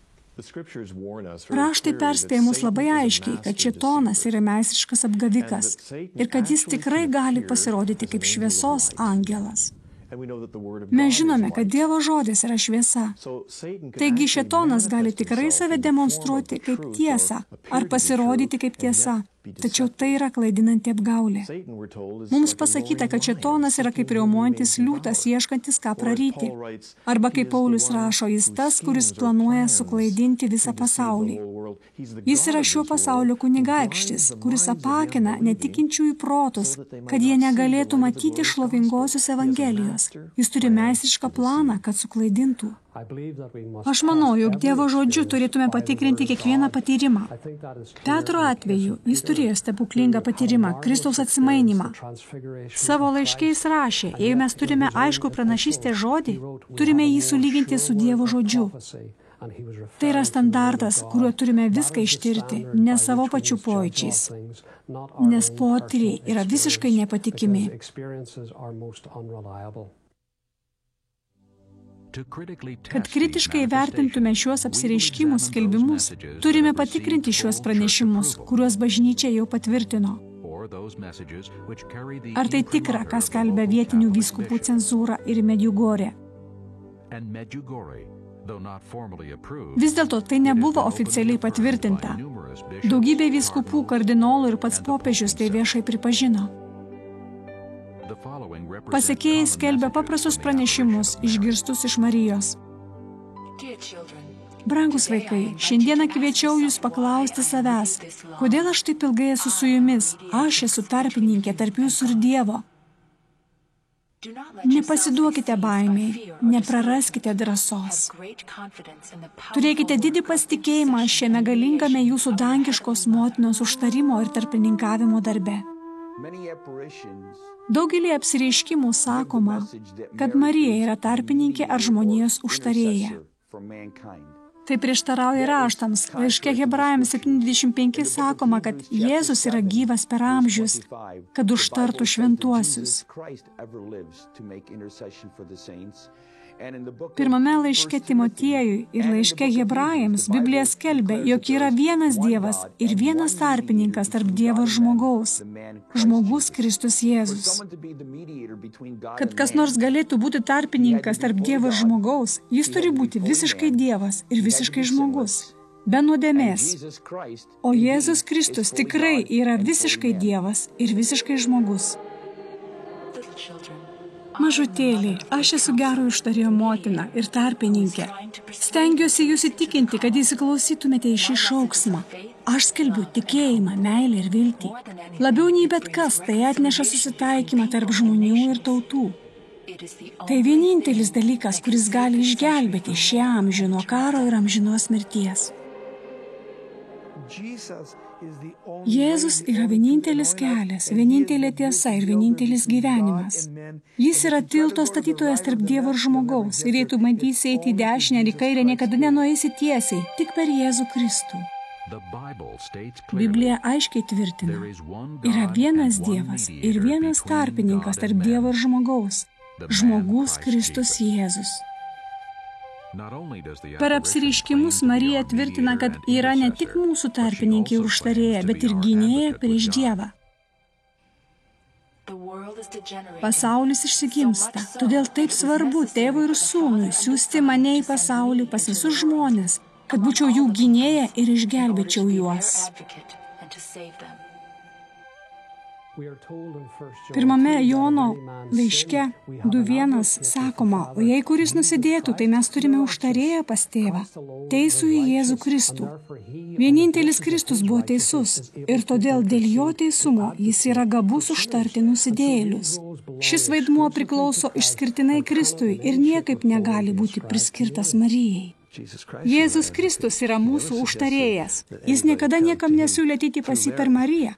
Raštai perspėja mus labai aiškiai, kad šėtonas yra meistriškas apgavikas ir kad jis tikrai gali pasirodyti kaip šviesos angelas. Mes žinome, kad Dievo žodis yra šviesa. Taigi šėtonas gali tikrai save demonstruoti kaip tiesą ar pasirodyti kaip tiesa. Tačiau tai yra klaidinanti apgaulė. Mums pasakyta, kad šėtonas yra kaip riaumojantis liūtas, ieškantis ką praryti. Arba kaip Paulius rašo, jis tas, kuris planuoja suklaidinti visą pasaulį. Jis yra šio pasaulio kunigaikštis, kuris apakina netikinčiųjų protus, kad jie negalėtų matyti šlovingosios evangelijos. Jis turi meistrišką planą, kad suklaidintų. Aš manau, jog Dievo žodžiu turėtume patikrinti kiekvieną patyrimą. Petro atveju jis turėjo stebuklingą patyrimą, Kristaus atsimainimą. Savo laiškiais rašė, jei mes turime aišku pranašystės žodį, turime jį sulyginti su Dievo žodžiu. Tai yra standartas, kuriuo turime viską ištirti, ne savo pačių pojūčiais, nes potyriai yra visiškai nepatikimi. Kad kritiškai vertintume šiuos apsireiškimus skelbimus, turime patikrinti šiuos pranešimus, kuriuos bažnyčia jau patvirtino. Ar tai tikra, kas skelbia vietinių vyskupų cenzūra ir Medjugorė? Vis dėlto tai nebuvo oficialiai patvirtinta. Daugybė vyskupų, kardinolų ir pats popiežius tai viešai pripažino. Pasekėjai skelbia paprastus pranešimus, išgirstus iš Marijos. Brangus vaikai, šiandieną kviečiau jūs paklausti savęs, kodėl aš taip ilgai esu su jumis, aš esu tarpininkė tarp jūsų ir Dievo. Nepasiduokite baimiai, nepraraskite drąsos. Turėkite didį pasitikėjimą šiame galingame jūsų dangiškos motinos užtarimo ir tarpininkavimo darbe. Daugelį apsireiškimų sakoma, kad Marija yra tarpininkė ar žmonijos užtarėja. Tai prieštarauja raštams. Laiške Hebrajams 7:25 sakoma, kad Jėzus yra gyvas per amžius, kad užtartų šventuosius. Pirmame laiške Timotiejui ir laiške Hebrajams Biblija skelbia, jog yra vienas Dievas ir vienas tarpininkas tarp Dievo ir žmogaus, žmogus Kristus Jėzus. Kad kas nors galėtų būti tarpininkas tarp Dievo ir žmogaus, jis turi būti visiškai Dievas ir visiškai žmogus, be nuodėmės. O Jėzus Kristus tikrai yra visiškai Dievas ir visiškai žmogus. Mažutėliai, aš esu gero užtarėjo motina ir tarpininkė. Stengiuosi jūs įtikinti, kad įsiklausytumėte į šį šauksmą. Aš skelbiu tikėjimą, meilę ir viltį. Labiau nei bet kas, tai atneša susitaikymą tarp žmonių ir tautų. Tai vienintelis dalykas, kuris gali išgelbėti šį amžių nuo karo ir amžinos mirties. Jėzus yra vienintelis kelias, vienintelė tiesa ir vienintelis gyvenimas. Jis yra tilto statytojas tarp Dievo ir žmogaus. Ir jei tu bandysi eiti į dešinę ir į kairę, niekada nenueisi tiesiai, tik per Jėzų Kristų. Biblija aiškiai tvirtina, yra vienas Dievas ir vienas tarpininkas tarp Dievo ir žmogaus, žmogus Kristus Jėzus. Per apsireiškimus Marija tvirtina, kad yra ne tik mūsų tarpininkė ir užtarėja, bet ir gynėja prieš Dievą. Pasaulis išsigimsta, todėl taip svarbu tėvui ir sūnui siųsti mane į pasaulį pas visus žmonės, kad būčiau jų gynėja ir išgelbėčiau juos. Pirmame Jono laiške 2:1 sakoma, o jei kuris nusidėtų, tai mes turime užtarėją pas tėvą, teisų į Jėzų Kristų. Vienintelis Kristus buvo teisus ir todėl dėl jo teisumo jis yra gabus užtarti nusidėjėlius. Šis vaidmuo priklauso išskirtinai Kristui ir niekaip negali būti priskirtas Marijai. Jėzus Kristus yra mūsų užtarėjas. Jis niekada niekam nesiūlė ateiti pas jį per Mariją.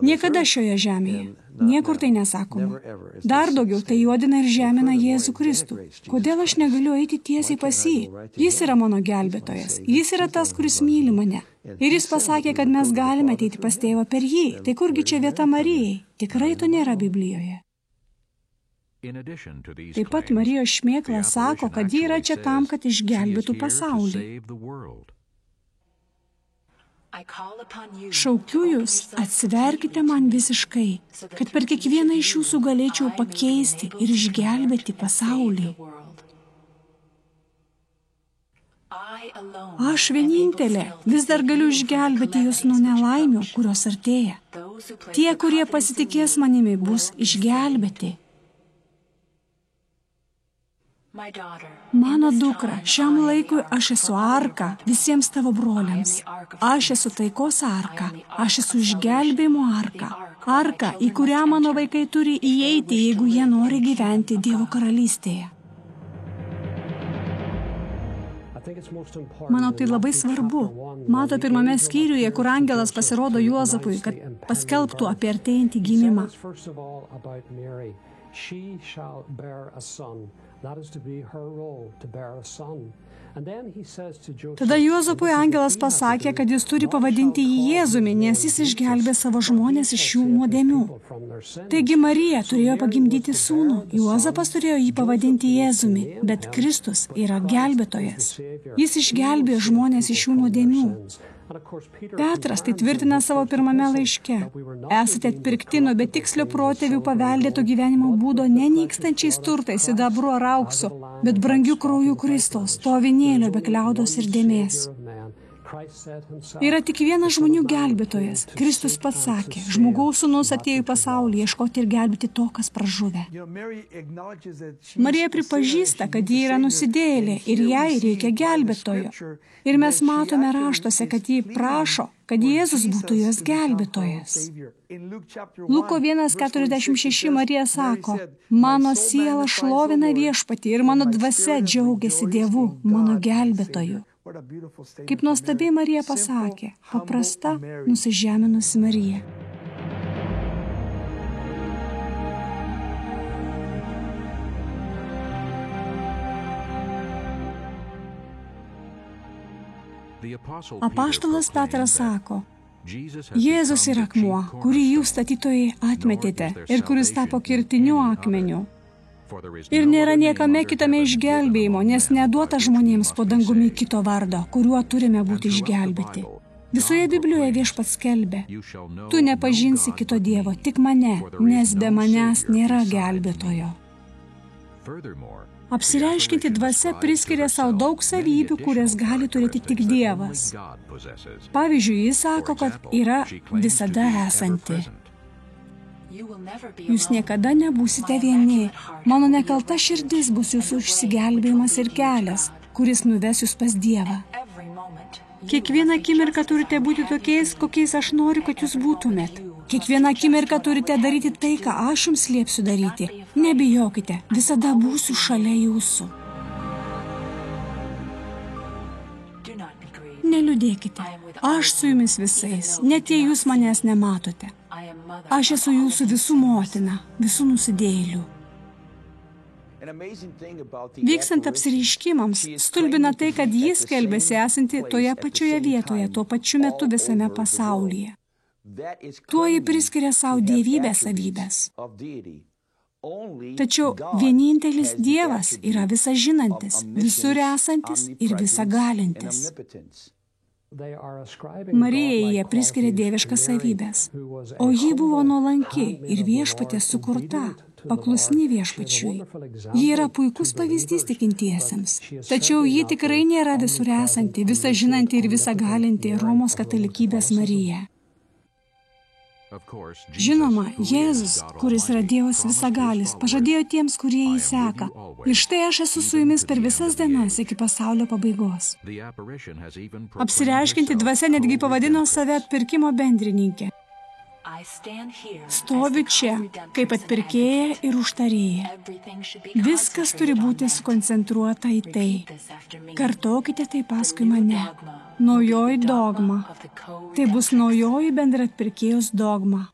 Niekada šioje žemėje. Niekur tai nesakoma. Dar daugiau tai juodina ir žemina Jėzų Kristų. Kodėl aš negaliu eiti tiesiai pas jį? Jis yra mano gelbėtojas. Jis yra tas, kuris myli mane. Ir jis pasakė, kad mes galime ateiti pas tėvą per jį. Tai kurgi čia vieta Marijai? Tikrai to nėra Biblijoje. Taip pat Marijos šmėkla sako, kad ji yra čia tam, kad išgelbėtų pasaulį. Šaukiu jūs, atsiverkite man visiškai, kad per kiekvieną iš jūsų galėčiau pakeisti ir išgelbėti pasaulį. Aš vienintelė vis dar galiu išgelbėti jūs nuo nelaimių, kurios artėja. Tie, kurie pasitikės manimi, bus išgelbėti. Mano dukra, šiam laikui aš esu arka visiems tavo broliams. Aš esu taikos arka, aš esu išgelbėjimo arka. Arka, į kurią mano vaikai turi įeiti, jeigu jie nori gyventi Dievo karalystėje. Manau, tai labai svarbu. Mato pirmame skyriuje, kur angelas pasirodo Juozapui, kad paskelbtų apie artėjantį gimimą. Tada Juozapui angelas pasakė, kad jis turi pavadinti jį Jėzumi, nes jis išgelbė savo žmonės iš jų nuodėmių. Taigi Marija turėjo pagimdyti sūnų, Juozapas turėjo jį pavadinti Jėzumi, bet Kristus yra gelbėtojas. Jis išgelbė žmonės iš jų nuodėmių. Petras tai tvirtina savo pirmame laiške. Esate atpirkti nuo betikslio protėvių paveldėto gyvenimo būdo nenykstančiais turtais, sidabru ar auksu, bet brangių kraujų Kristaus, to avinėlio be kliaudos ir dėmės. Yra tik vienas žmonių gelbėtojas. Kristus pats sakė, žmogaus sūnus atėjo į pasaulį ieškoti ir gelbėti to, kas pražuvę. Marija pripažįsta, kad ji yra nusidėjėlė ir jai reikia gelbėtojo. Ir mes matome raštuose, kad ji prašo, kad Jėzus būtų jos gelbėtojas. Luko 1:46 Marija sako, mano siela šlovina viešpatį ir mano dvasia džiaugiasi Dievu, mano gelbėtoju. Kaip nuostabiai Marija pasakė, paprasta, nusižeminusi Marija. Apaštalas Petras sako, Jėzus yra akmuo, kurį jūs statytojai atmetėte ir kuris tapo kertiniu akmeniu. Ir nėra niekame kitame išgelbėjimo, nes neduota žmonėms po dangumi kito vardo, kuriuo turime būti išgelbėti. Visoje Biblijoje Viešpats skelbia, tu nepažinsi kito Dievo, tik mane, nes be manęs nėra gelbėtojo. Apsireiškinti dvasia priskiria savo daug savybių, kurias gali turėti tik Dievas. Pavyzdžiui, jis sako, kad yra visada esanti. Jūs niekada nebūsite vieni. Mano nekalta širdis bus jūsų išsigelbėjimas ir kelias, kuris nuves jūs pas Dievą. Kiekvieną akimirką turite būti tokiais, kokiais aš noriu, kad jūs būtumėt. Kiekvieną akimirką turite daryti tai, ką aš jums liepsiu daryti. Nebijokite, visada būsiu šalia jūsų. Neliūdėkite, aš su jumis visais, net jei jūs manęs nematote. Aš esu jūsų visų motina, visų nusidėjėlių. Vykstant apsireiškimams, stulbina tai, kad jis skelbėsi esanti toje pačioje vietoje, tuo pačiu metu visame pasaulyje. Tuo jį priskiria savo dievybės savybės. Tačiau vienintelis Dievas yra visažinantis, visur esantis ir visagalintis. Marijai jie priskiria dieviškas savybės, o ji buvo nuolanki ir viešpatės sukurta, paklusni viešpačiui. Ji yra puikus pavyzdys tikintiesiems, tačiau ji tikrai nėra visur esanti, visažinanti ir visagalinti Romos katalikybės Marija. Žinoma, Jėzus, kuris yra Dievas visagalis, pažadėjo tiems, kurie jį seka. Ir štai aš esu su jumis per visas dienas iki pasaulio pabaigos. Apsireiškianti dvasia netgi pavadino save atpirkimo bendrininkė. Stoviu čia, kaip atpirkėja ir užtarėja. Viskas turi būti sukoncentruota į tai. Kartokite tai paskui mane. Naujoji dogma. Tai bus naujoji bendraatpirkėjos dogma.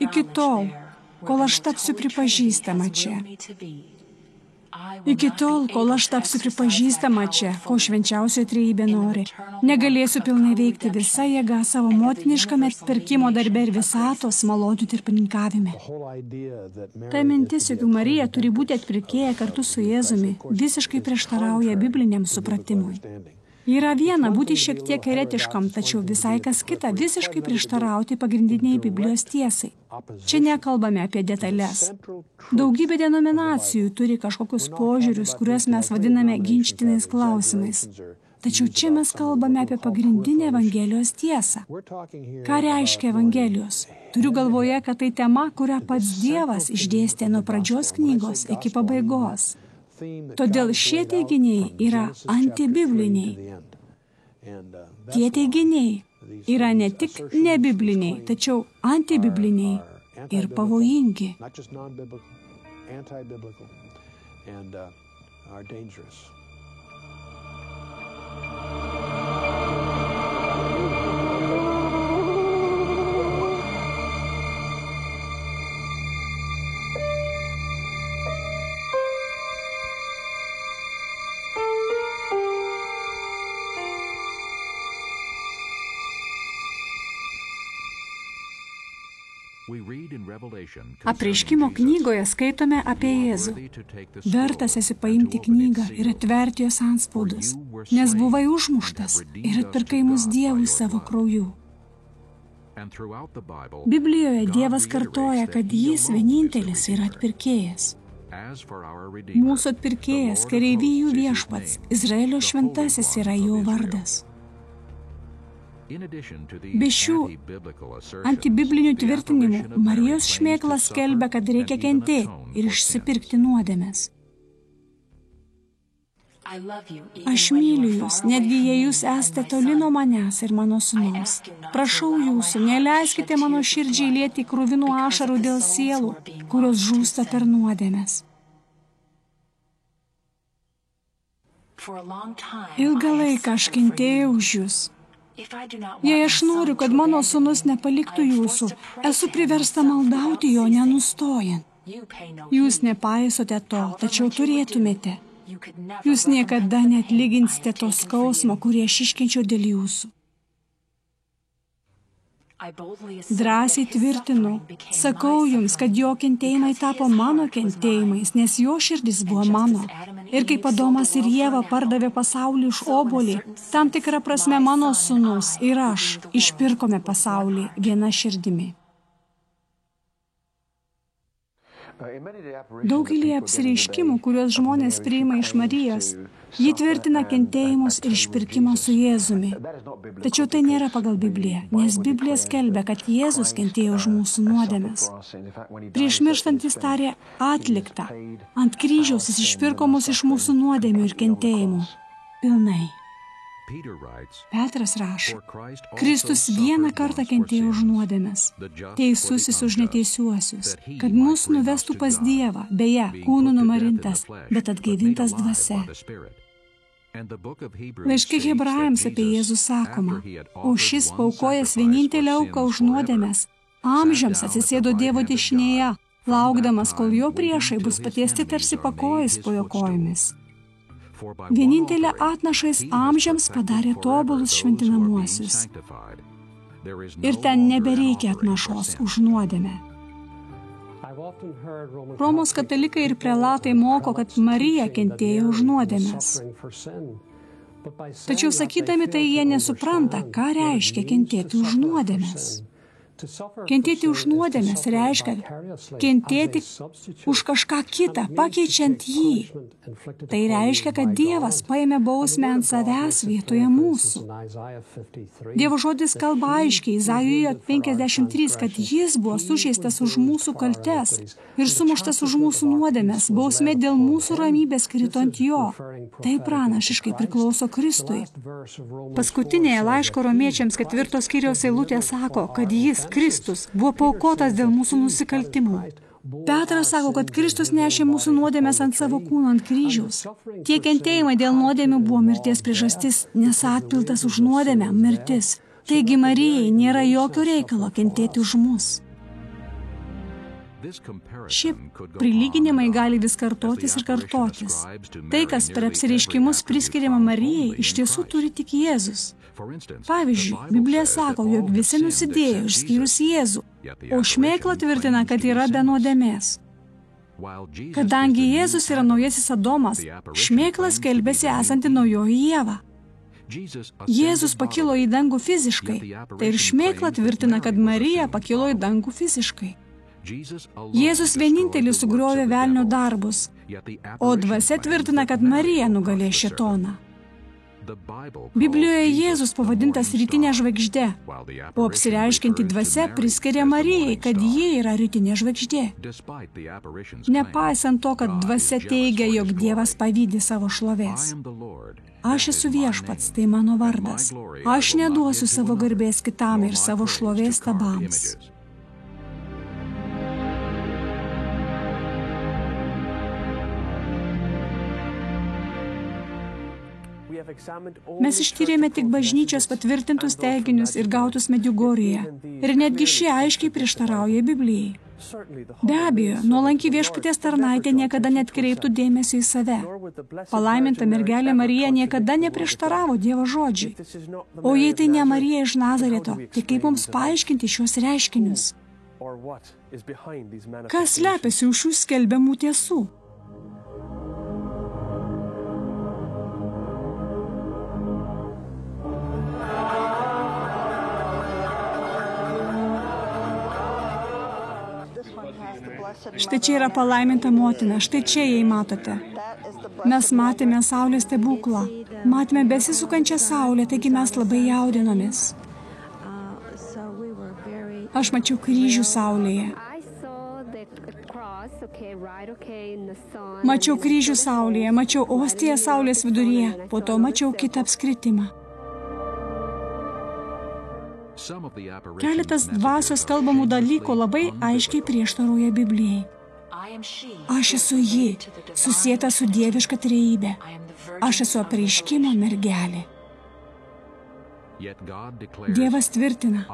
Iki tol, kol aš tapsiu pripažįstama čia. Iki tol, kol aš tapsiu pripažįstama čia, ko švenčiausioji trejybė nori, negalėsiu pilnai veikti visą jėgą savo motiniškame atpirkimo darbe ir visatos malonių tarpininkavime. Ta mintis, jog Marija turi būti atpirkėja kartu su Jėzumi, visiškai prieštarauja bibliniam supratimui. Yra viena būti šiek tiek eretiškam, tačiau visai kas kita visiškai prieštarauti pagrindiniai Biblijos tiesai. Čia nekalbame apie detalės. Daugybė denominacijų turi kažkokius požiūrius, kuriuos mes vadiname ginčytinais klausimais. Tačiau čia mes kalbame apie pagrindinę Evangelijos tiesą. Ką reiškia Evangelijos? Turiu galvoje, kad tai tema, kurią pats Dievas išdėstė nuo pradžios knygos iki pabaigos. Todėl šie teiginiai yra antibibliniai. Tie teiginiai yra ne tik nebibliniai, tačiau antibibliniai ir pavojingi. Apreiškimo knygoje skaitome apie Jėzų. Vertas esi paimti knygą ir atverti jos antspaudus, nes buvai užmuštas ir atpirkai mus Dievui savo krauju. Biblijoje Dievas kartoja, kad jis vienintelis yra atpirkėjas. Mūsų atpirkėjas, kareivijų viešpats, Izraelio šventasis yra jo vardas. Be šių antibiblinių tvirtinimų, Marijos šmėklas skelbia, kad reikia kentėti ir išsipirkti nuodėmes. Aš myliu jūs, netgi jei jūs esate toli nuo manęs ir mano sūnaus. Prašau jūsų, neleiskite mano širdžiai lieti kruvinų ašarų dėl sielų, kurios žūsta per nuodėmes. Ilgą laiką aš kentėjau už jūs. Jei aš noriu, kad mano sūnus nepaliktų jūsų, esu priversta maldauti jo nenustojant. Jūs nepaisote to, tačiau turėtumėte. Jūs niekada neatlyginsite to skausmo, kurį aš iškenčiau dėl jūsų. Drąsiai tvirtinu, sakau jums, kad jo kentėjimai tapo mano kentėjimais, nes jo širdis buvo mano. Ir kaip Adomas ir Ieva pardavė pasaulį už obuolį, tam tikra prasme mano sūnus ir aš išpirkome pasaulį viena širdimi. Daugelį apsireiškimų, kuriuos žmonės priima iš Marijos, ji tvirtina kentėjimus ir išpirkimą su Jėzumi. Tačiau tai nėra pagal Bibliją, nes Biblija skelbia, kad Jėzus kentėjo už mūsų nuodėmes. Prieš mirštant jis tarė atlikta. Ant kryžiaus jis išpirko mus iš mūsų nuodėmių ir kentėjimų. Pilnai. Petras rašo, Kristus vieną kartą kentėjo už nuodėmes, teisusis už neteisiuosius, kad mus nuvestų pas Dievą, beje, kūnų numarintas, bet atgaivintas dvasia. Laiške Hebrajams apie Jėzų sakoma, o šis paukojęs vienintelę auką už nuodėmes, amžiams atsisėdo Dievo dešinėje, laukdamas, kol jo priešai bus patiesti tarsi pakojais po jo kojomis. Vienintelė atnašais amžiams padarė tobulus šventinamuosius. Ir ten nebereikia atnašos už nuodėmę. Romos katalikai ir prelatai moko, kad Marija kentėjo už nuodėmes. Tačiau sakydami tai jie nesupranta, ką reiškia kentėti už nuodėmes. Kentėti už nuodėmes reiškia kentėti už kažką kitą, pakeičiant jį. Tai reiškia, kad Dievas paėmė bausmę ant savęs vietoje mūsų. Dievo žodis kalba aiškiai, Izaijoje 53, kad jis buvo sužeistas už mūsų kaltes ir sumuštas už mūsų nuodėmes, bausmė dėl mūsų ramybės krito ant jo. Tai pranašiškai priklauso Kristui. Paskutinėje laiško Romiečiams 4 skyriaus eilutė sako, kad jis, Kristus, buvo paaukotas dėl mūsų nusikaltimų. Petras sako, kad Kristus nešė mūsų nuodėmes ant savo kūno ant kryžiaus. Tie kentėjimai dėl nuodėmių buvo mirties priežastis, nes atpildas už nuodėmę mirtis. Taigi Marijai nėra jokio reikalo kentėti už mus. Šie prilyginimai gali vis kartotis ir kartotis. Tai, kas per apsireiškimus priskiriama Marijai, iš tiesų turi tik Jėzus. Pavyzdžiui, Biblija sako, jog visi nusidėjo, išskyrus Jėzų, o šmėkla tvirtina, kad yra be nuodėmės. Kadangi Jėzus yra naujasis Adomas, šmėkla skelbėsi esanti naujoji Ieva. Jėzus pakilo į dangų fiziškai, tai ir šmėkla tvirtina, kad Marija pakilo į dangų fiziškai. Jėzus vienintelis sugriovė velnio darbus, o dvasia tvirtina, kad Marija nugalė šėtoną. Biblijoje Jėzus pavadintas rytinė žvaigždė, o apsireiškianti dvasia priskiria Marijai, kad ji yra rytinė žvaigždė. Nepaisant to, kad dvasia teigia, jog Dievas pavydi savo šlovės. Aš esu viešpats, tai mano vardas. Aš neduosiu savo garbės kitam ir savo šlovės stabams. Mes ištyrėme tik bažnyčios patvirtintus teiginius ir gautus Medjugorjėje. Ir netgi šie aiškiai prieštarauja Biblijai. Be abejo, nuolanki viešpaties tarnaitė niekada neatkreiptų dėmesio į save. Palaiminta mergelė Marija niekada neprieštaravo Dievo žodžiui. O jei tai ne Marija iš Nazareto, tai kaip mums paaiškinti šios reiškinius? Kas slepiasi už šių skelbiamų tiesų? Štai čia yra palaiminta motina, štai čia jai matote. Mes matėme saulės stebuklą, matėme besisukančią saulę, taigi mes labai jaudinomės. Aš mačiau kryžių saulėje. Mačiau kryžių saulėje, mačiau ostiją saulės viduryje, po to mačiau kitą apskritimą. Keletas dvasios kalbamų dalykų labai aiškiai prieštarauja Biblijai. Aš esu ji, susieta su dieviška trejybe. Aš esu apreiškimo mergelė. Dievas tvirtina,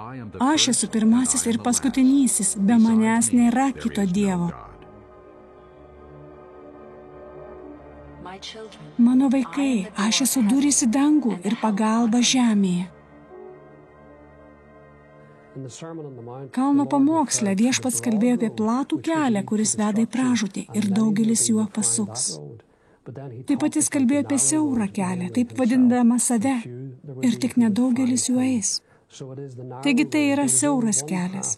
aš esu pirmasis ir paskutinysis, be manęs nėra kito Dievo. Mano vaikai, aš esu durys į dangų ir pagalba žemėje. Kalno pamoksle viešpats kalbėjo apie platų kelią, kuris veda į pražūtį ir daugelis juo pasuks. Taip pat jis kalbėjo apie siaurą kelią, taip vadindama save, ir tik nedaugelis juo eis. Taigi tai yra siauras kelias.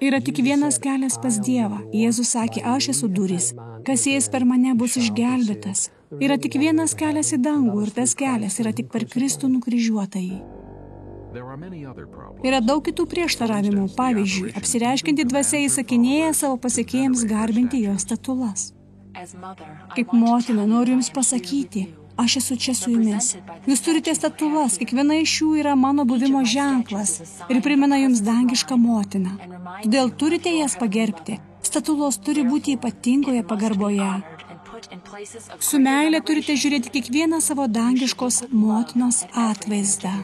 Yra tik vienas kelias pas Dievą. Jėzus sakė, aš esu durys, kas įeis per mane bus išgelbėtas. Yra tik vienas kelias į dangų ir tas kelias yra tik per Kristų nukryžiuotąjį. Yra daug kitų prieštaravimų. Pavyzdžiui, apsireiškianti dvasia įsakinėja savo pasekėjams garbinti jos statulas. Kaip motina, noriu jums pasakyti, aš esu čia su jumis. Jūs turite statulas, kiekviena iš jų yra mano buvimo ženklas ir primena jums dangišką motiną. Todėl turite jas pagerbti. Statulos turi būti ypatingoje pagarboje. Su meile turite žiūrėti kiekvieną savo dangiškos motinos atvaizdą.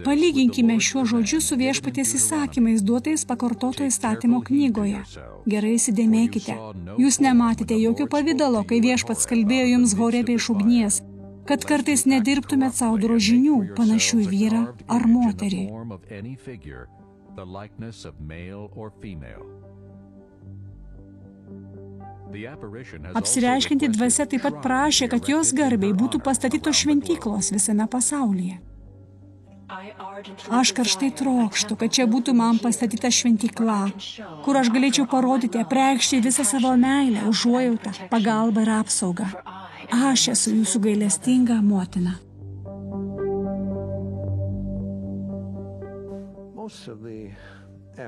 Palyginkime šiuo žodžiu su viešpaties įsakymais duotais pakartoto įstatymo knygoje. Gerai įsidėmėkite. Jūs nematėte jokio pavidalo, kai viešpats kalbėjo jums Horebe iš ugnies, kad kartais nedirbtumėt savo drožinių, panašių į vyrą ar moterį. Apsireiškianti dvasia taip pat prašė, kad jos garbiai būtų pastatytos šventyklos visame pasaulyje. Aš karštai trokštu, kad čia būtų man pastatyta šventykla, kur aš galėčiau parodyti, apreikšti visą savo meilę, užuojautą, pagalbą ir apsaugą. Aš esu jūsų gailestinga motina.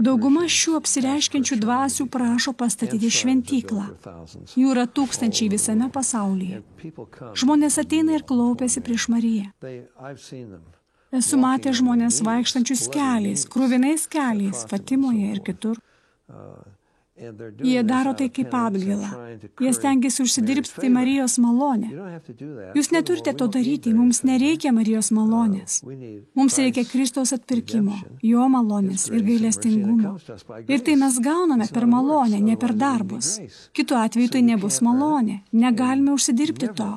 Dauguma šių apsireiškiančių dvasių prašo pastatyti šventyklą. Jų yra tūkstančiai visame pasaulyje. Žmonės ateina ir klaupiasi prieš Mariją. Esu matęs žmonės vaikštančius keliais, kruvinais keliais, Fatimoje ir kitur. Jie daro tai kaip atgailą. Jie stengiasi užsidirbti Marijos malonę. Jūs neturite to daryti, mums nereikia Marijos malonės. Mums reikia Kristaus atpirkimo, jo malonės ir gailestingumo. Ir tai mes gauname per malonę, ne per darbus. Kitu atveju tai nebus malonė. Negalime užsidirbti to.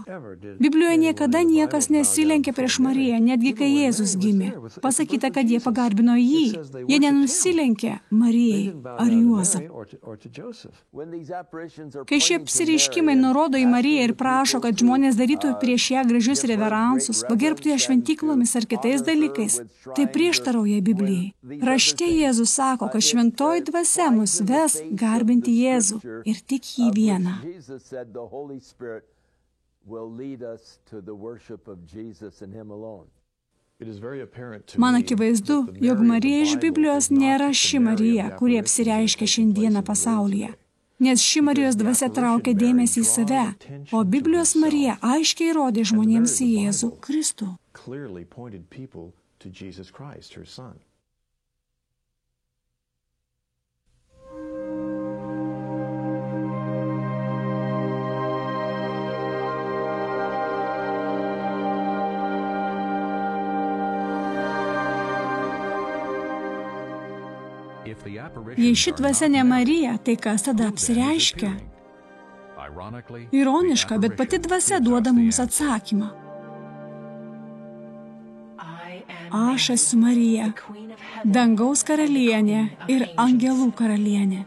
Biblijoje niekada niekas nesilenkė prieš Mariją, netgi kai Jėzus gimė. Pasakyta, kad jie pagarbino jį. Jie nenusilenkė Marijai ar Juozapui. Kai šie apsireiškimai nurodo į Mariją ir prašo, kad žmonės darytų prieš ją gražius reveransus, pagerbtų ją šventyklomis ar kitais dalykais, tai prieštarauja Biblijai. Rašte Jėzus sako, kad šventoji dvasia mus ves garbinti Jėzų ir tik jį vieną. Man akivaizdu, jog Marija iš Biblijos nėra ši Marija, kuri apsireiškia šiandieną pasaulyje. Nes ši Marijos dvasia traukia dėmesį į save, o Biblijos Marija aiškiai rodė žmonėms į Jėzų Kristų. Jei ši dvasia ne Marija, tai kas tada apsireiškia? Ironiška, bet pati dvasia duoda mums atsakymą. Aš esu Marija, dangaus karalienė ir angelų karalienė.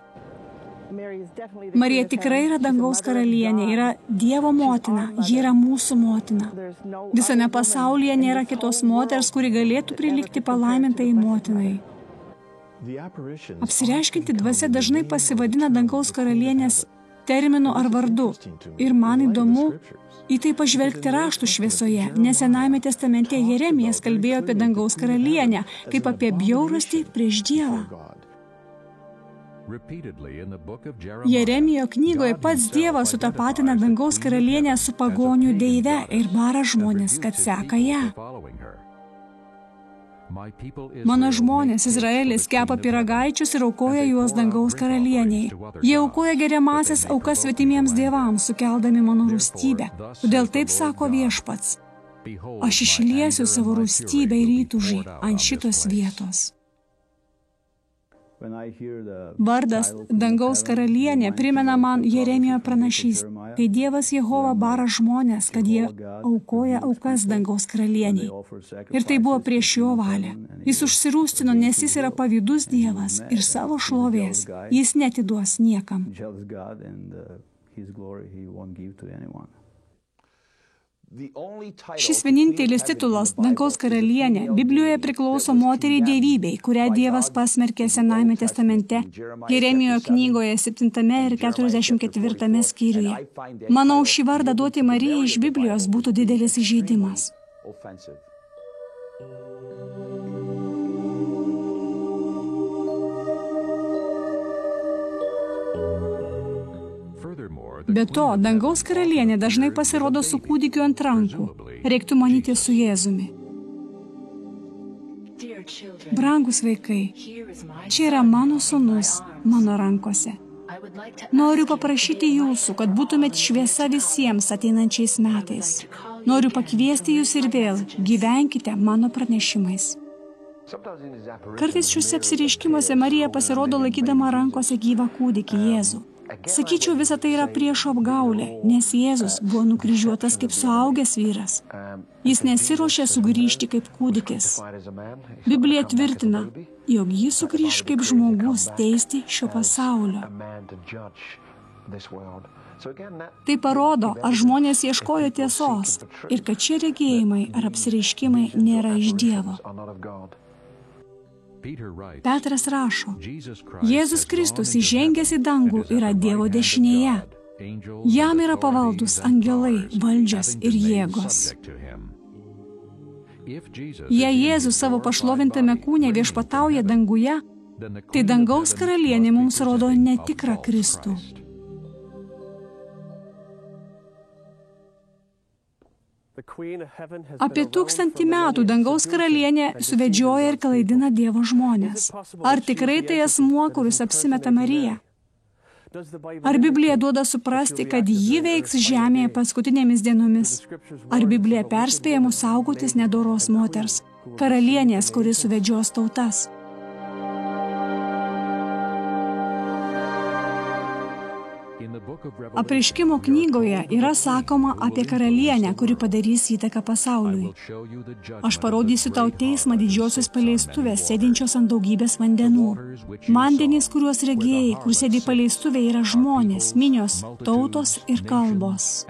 Marija tikrai yra dangaus karalienė, yra Dievo motina, ji yra mūsų motina. Visame pasaulyje nėra kitos moters, kuri galėtų prilygti palaimintai motinai. Apsireiškinti dvasia dažnai pasivadina dangaus karalienės terminu ar vardu. Ir man įdomu į tai pažvelgti raštų šviesoje, nes Senajame testamente Jeremijas kalbėjo apie dangaus karalienę, kaip apie bjaurastį prieš Dievą. Jeremijo knygoje pats Dievas sutapatina dangaus karalienę su pagonių deive ir bara žmonės, kad seka ją. Mano žmonės, Izraelis, kepa pyragaičius ir aukoja juos dangaus karalieniai. Jie aukoja geriamasias aukas svetimiems dievams, sukeldami mano rūstybę. Todėl taip sako Viešpats. Aš išliesiu savo rūstybę ir įtūžį ant šitos vietos. Vardas dangaus karalienė primena man Jeremijo pranašystę, kai Dievas Jehova bara žmonės, kad jie aukoja aukas dangaus karalieniai. Ir tai buvo prieš jo valią. Jis užsirūstino, nes jis yra pavydus Dievas ir savo šlovės jis neatiduos niekam. Šis vienintelis titulas, dangaus karalienė, Biblijoje priklauso moteriai dievybei, kurią Dievas pasmerkė Senajame testamente, Jeremijo knygoje 7 ir 44 skyriuje. Manau, šį vardą duoti Marijai iš Biblijos būtų didelis įžeidimas. Be to, dangaus karalienė dažnai pasirodo su kūdikiu ant rankų. Reiktų manyti su Jėzumi. Brangus vaikai, čia yra mano sūnus mano rankose. Noriu paprašyti jūsų, kad būtumėt šviesa visiems ateinančiais metais. Noriu pakviesti jūs ir vėl, gyvenkite mano pranešimais. Kartais šiuose apsireiškimuose Marija pasirodo laikydama rankose gyvą kūdikį Jėzų. Sakyčiau, visa tai yra priešo apgaulė, nes Jėzus buvo nukryžiuotas kaip suaugęs vyras. Jis nesiruošė sugrįžti kaip kūdikis. Biblija tvirtina, jog jis sugrįš kaip žmogus teisti šio pasaulio. Tai parodo, ar žmonės ieškojo tiesos ir kad šie regėjimai ar apsireiškimai nėra iš Dievo. Petras rašo, Jėzus Kristus įžengęs į dangų yra Dievo dešinėje. Jam yra pavaldus angelai, valdžios ir jėgos. Jei Jėzus savo pašlovintame kūne viešpatauja danguje, tai dangaus karalienė mums rodo netikrą Kristų. Apie 1000 metų dangaus karalienė suvedžioja ir klaidina Dievo žmonės. Ar tikrai tai asmuo, kuris apsimeta Mariją? Ar Biblija duoda suprasti, kad ji veiks žemėje paskutinėmis dienomis? Ar Biblija perspėja mus saugotis nedoros moters, karalienės, kuris suvedžios tautas? Apreiškimo knygoje yra sakoma apie karalienę, kuri padarys įtaką pasauliui. Aš parodysiu tau teismą didžiosios paleistuvės, sėdinčios ant daugybės vandenų. Vandenys, kuriuos regėjai, kur sėdi paleistuvė, yra žmonės, minios, tautos ir kalbos.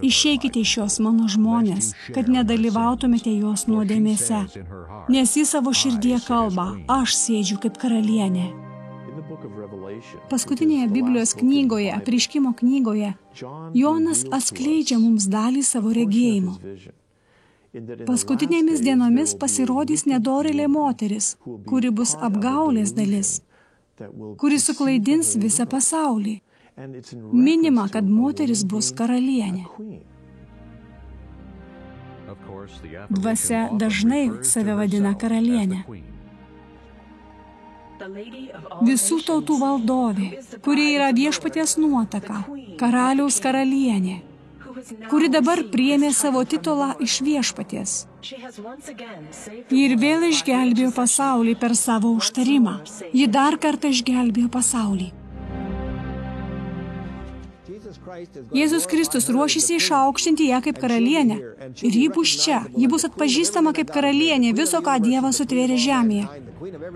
Išeikite iš jos, mano žmonės, kad nedalyvautumėte jos nuodėmėse, nes ji savo širdyje kalba, aš sėdžiu kaip karalienė. Paskutinėje Biblijos knygoje, apreiškimo knygoje, Jonas atskleidžia mums dalį savo regėjimo. Paskutinėmis dienomis pasirodys nedorėlė moteris, kuri bus apgaulės dalis, kuri suklaidins visą pasaulį. Minima, kad moteris bus karalienė. Dvasia dažnai save vadina karalienė. Visų tautų valdovė, kuri yra viešpaties nuotaka, karaliaus karalienė, kuri dabar priėmė savo titulą iš viešpaties. Ir vėl išgelbėjo pasaulį per savo užtarimą. Ji dar kartą išgelbėjo pasaulį. Jėzus Kristus ruošiasi išaukštinti ją kaip karalienę. Ir ji bus čia. Ji bus atpažįstama kaip karalienė viso, ką Dievas sutvėrė žemėje.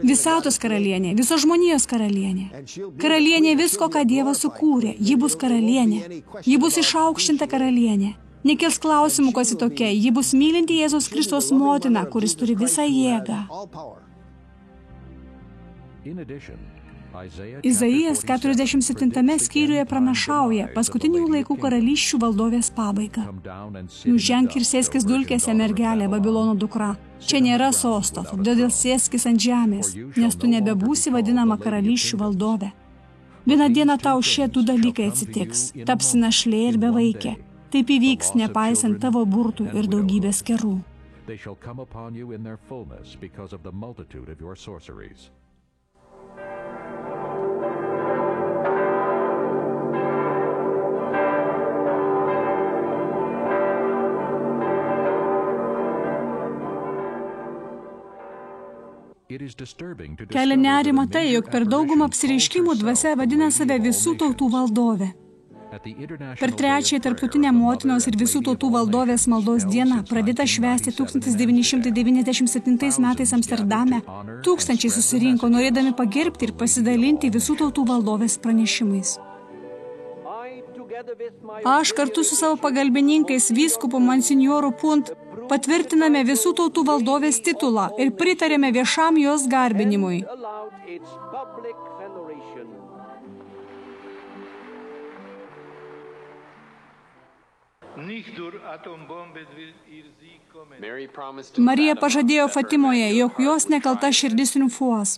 Visatos karalienė, visos žmonijos karalienė. Karalienė visko, ką Dievas sukūrė. Ji bus karalienė. Ji bus išaukštinta karalienė. Nekils klausimų, kas ji tokia. Ji bus mylinti Jėzus Kristus motina, kuris turi visą jėgą. Izaijas 47 skyriuje pranašauja paskutinių laikų karalysčių valdovės pabaigą. Nuženk ir sėskis dulkėse, mergelė, Babilono dukra. Čia nėra sosto, todėl sėskis ant žemės, nes tu nebebūsi vadinama karalysčių valdove. Vieną dieną tau šie du dalykai atsitiks. Tapsi našlė ir bevaikė. Taip įvyks, nepaisant tavo burtų ir daugybės kerų. Kelia nerimą tai, jog per daugumą apsireiškimų dvasia vadina save visų tautų valdove. Per trečiąją tarptautinę motinos ir visų tautų valdovės maldos dieną, pradėtą švęsti 1997 metais Amsterdame, tūkstančiai susirinko, norėdami pagerbti ir pasidalinti visų tautų valdovės pranešimais. Aš kartu su savo pagalbininkais vyskupu monsinjoru Punt patvirtiname visų tautų valdovės titulą ir pritarėme viešam jos garbinimui. Marija pažadėjo Fatimoje, jog jos nekalta širdis triumfuos.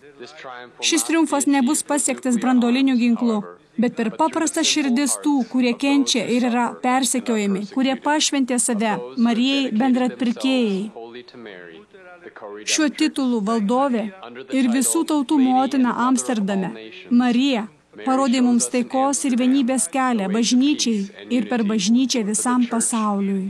Šis triumfas nebus pasiektas branduoliniu ginklu, bet per paprastą širdis tų, kurie kenčia ir yra persekiojami, kurie pašventė save Marijai bendratpirkėjai. Šiuo titulu valdovė ir visų tautų motina Amsterdame, Marija, parodė mums taikos ir vienybės kelią bažnyčiai ir per bažnyčią visam pasauliui.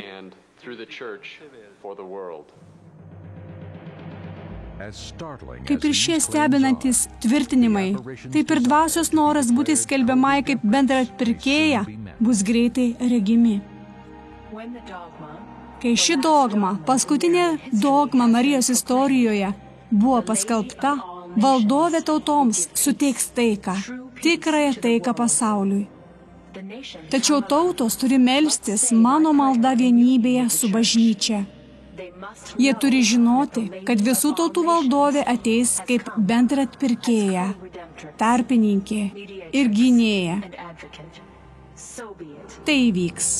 Kaip ir šie stebinantys tvirtinimai, taip ir dvasios noras būti skelbiamai kaip bendratpirkėja bus greitai regimi. Kai ši dogma, paskutinė dogma Marijos istorijoje, buvo paskelbta, Valdovė tautoms suteiks taiką, tikrąją taiką pasauliui. Tačiau tautos turi melstis mano malda vienybėje su bažnyčia. Jie turi žinoti, kad visų tautų valdovė ateis kaip bendratpirkėja, tarpininkė ir gynėja. Tai įvyks.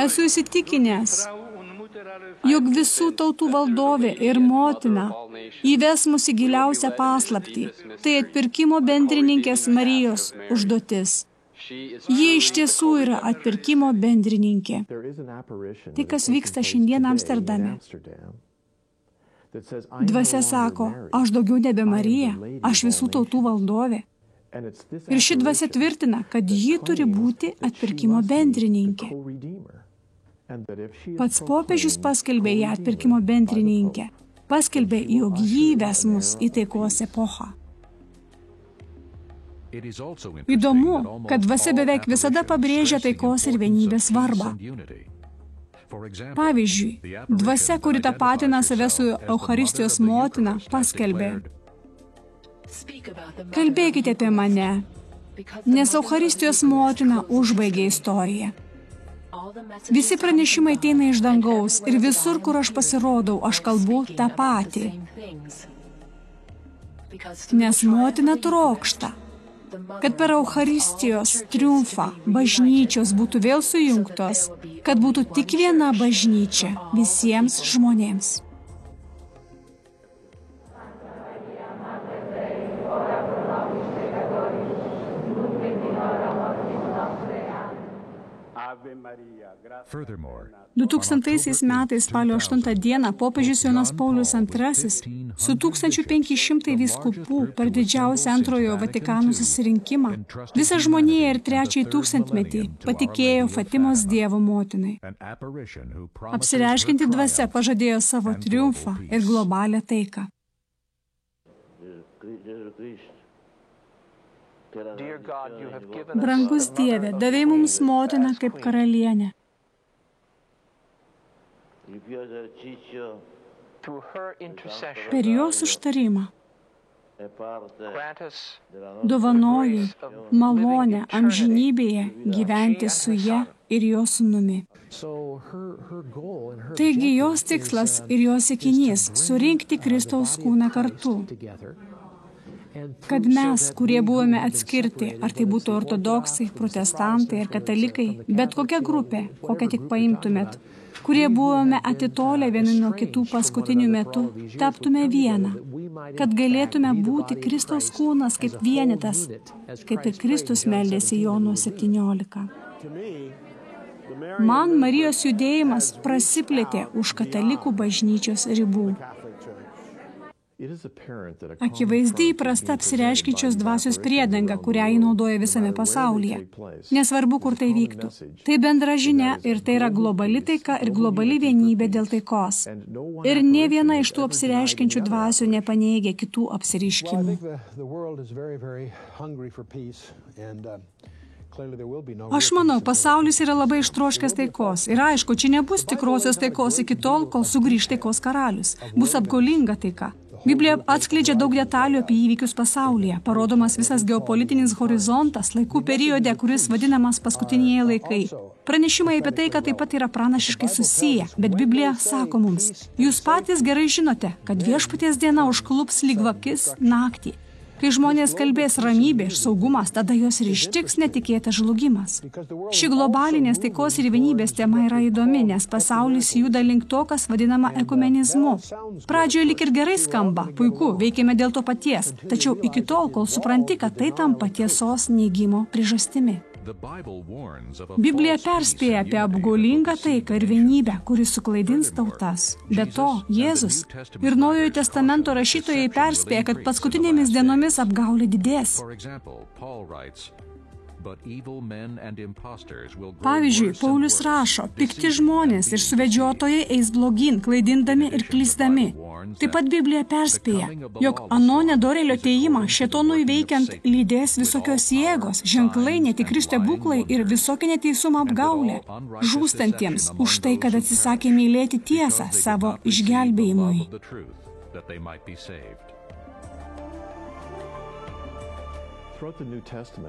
Esu įsitikinęs, jog visų tautų valdovė ir motina įves mus į giliausią paslaptį. Tai atpirkimo bendrininkės Marijos užduotis. Ji iš tiesų yra atpirkimo bendrininkė. Tai, kas vyksta šiandien Amsterdame. Dvasia sako, aš daugiau nebe Marija, aš visų tautų valdovė. Ir ši dvasia tvirtina, kad ji turi būti atpirkimo bendrininkė. Pats popiežius paskelbė ją atpirkimo bendrininkę. Paskelbė, jog jį ves mus į taikos epochą. Įdomu, kad dvasia beveik visada pabrėžia taikos ir vienybės svarbą. Pavyzdžiui, dvasia, kuri tapatina save su Eucharistijos motina, paskelbė: kalbėkite apie mane, nes Eucharistijos motina užbaigė istoriją. Visi pranešimai ateina iš dangaus ir visur, kur aš pasirodau, aš kalbu tą patį. Nes motina trokšta, kad per Eucharistijos triumfą bažnyčios būtų vėl sujungtos, kad būtų tik viena bažnyčia visiems žmonėms. Furthermore, 2000 metais spalio 8 dieną popiežius Jonas Paulius II su 1500 vyskupų per didžiausią antrojo Vatikano susirinkimą visą žmoniją ir trečiąjį tūkstantmetį patikėjo Fatimos Dievo motinai. Apsireiškianti dvasia pažadėjo savo triumfą ir globalią taiką. Brangus Dieve, davei mums motiną kaip karalienę. Per jos užtarimą dovanojai malonę amžinybėje gyventi su ja ir jo sūnumi. Taigi jos tikslas ir jos siekinys – surinkti Kristaus kūną kartu. Kad mes, kurie buvome atskirti, ar tai būtų ortodoksai, protestantai ar katalikai, bet kokia grupė, kokią tik paimtumėt, kurie buvome atitolę vieni nuo kitų paskutiniu metu, taptume vieną, kad galėtume būti Kristaus kūnas kaip vienetas, kaip ir Kristus meldėsi Jono 17. Man Marijos judėjimas prasiplėtė už katalikų bažnyčios ribų. Akivaizdžiai įprasta apsireiškiančios dvasios priedanga, kurią jį naudoja visame pasaulyje. Nesvarbu, kur tai vyktų. Tai bendra žinia ir tai yra globali taika ir globali vienybė dėl taikos. Ir nė viena iš tų apsireiškiančių dvasių nepaneigia kitų apsireiškimų. Aš manau, pasaulis yra labai ištroškęs taikos. Ir aišku, čia nebus tikrosios taikos iki tol, kol sugrįš taikos karalius. Bus apgaulinga taika. Biblija atskleidžia daug detalių apie įvykius pasaulyje, parodomas visas geopolitinis horizontas laikų periode, kuris vadinamas paskutinieji laikai. Pranešimai apie tai, kad taip pat yra pranašiškai susiję, bet Biblija sako mums, jūs patys gerai žinote, kad viešpaties diena užklups lyg vakis naktį. Kai žmonės kalbės ramybė ir saugumas, tada jos ir ištiks netikėtas žlugimas. Ši globalinės taikos ir vienybės tema yra įdomi, nes pasaulis juda link to, kas vadinama ekumenizmu. Pradžioje lyg ir gerai skamba, puiku, veikiame dėl to paties, tačiau iki tol, kol supranti, kad tai tampa tiesos neigimo priežastimi. Biblija perspėja apie apgaulingą taiką ir vienybę, kuris suklaidins tautas. Be to, Jėzus ir Naujojo testamento rašytojai perspėja, kad paskutinėmis dienomis apgaulė didės. Pavyzdžiui, Paulius rašo, pikti žmonės ir suvedžiotojai eis blogin, klaidindami ir klysdami. Taip pat Biblija perspėja, jog ano nedorėlio atėjimą šėtonui veikiant lydės visokios jėgos, ženklai, netikri stebuklai ir visokia neteisumo apgaulė, žūstantiems už tai, kad atsisakė mylėti tiesą savo išgelbėjimui.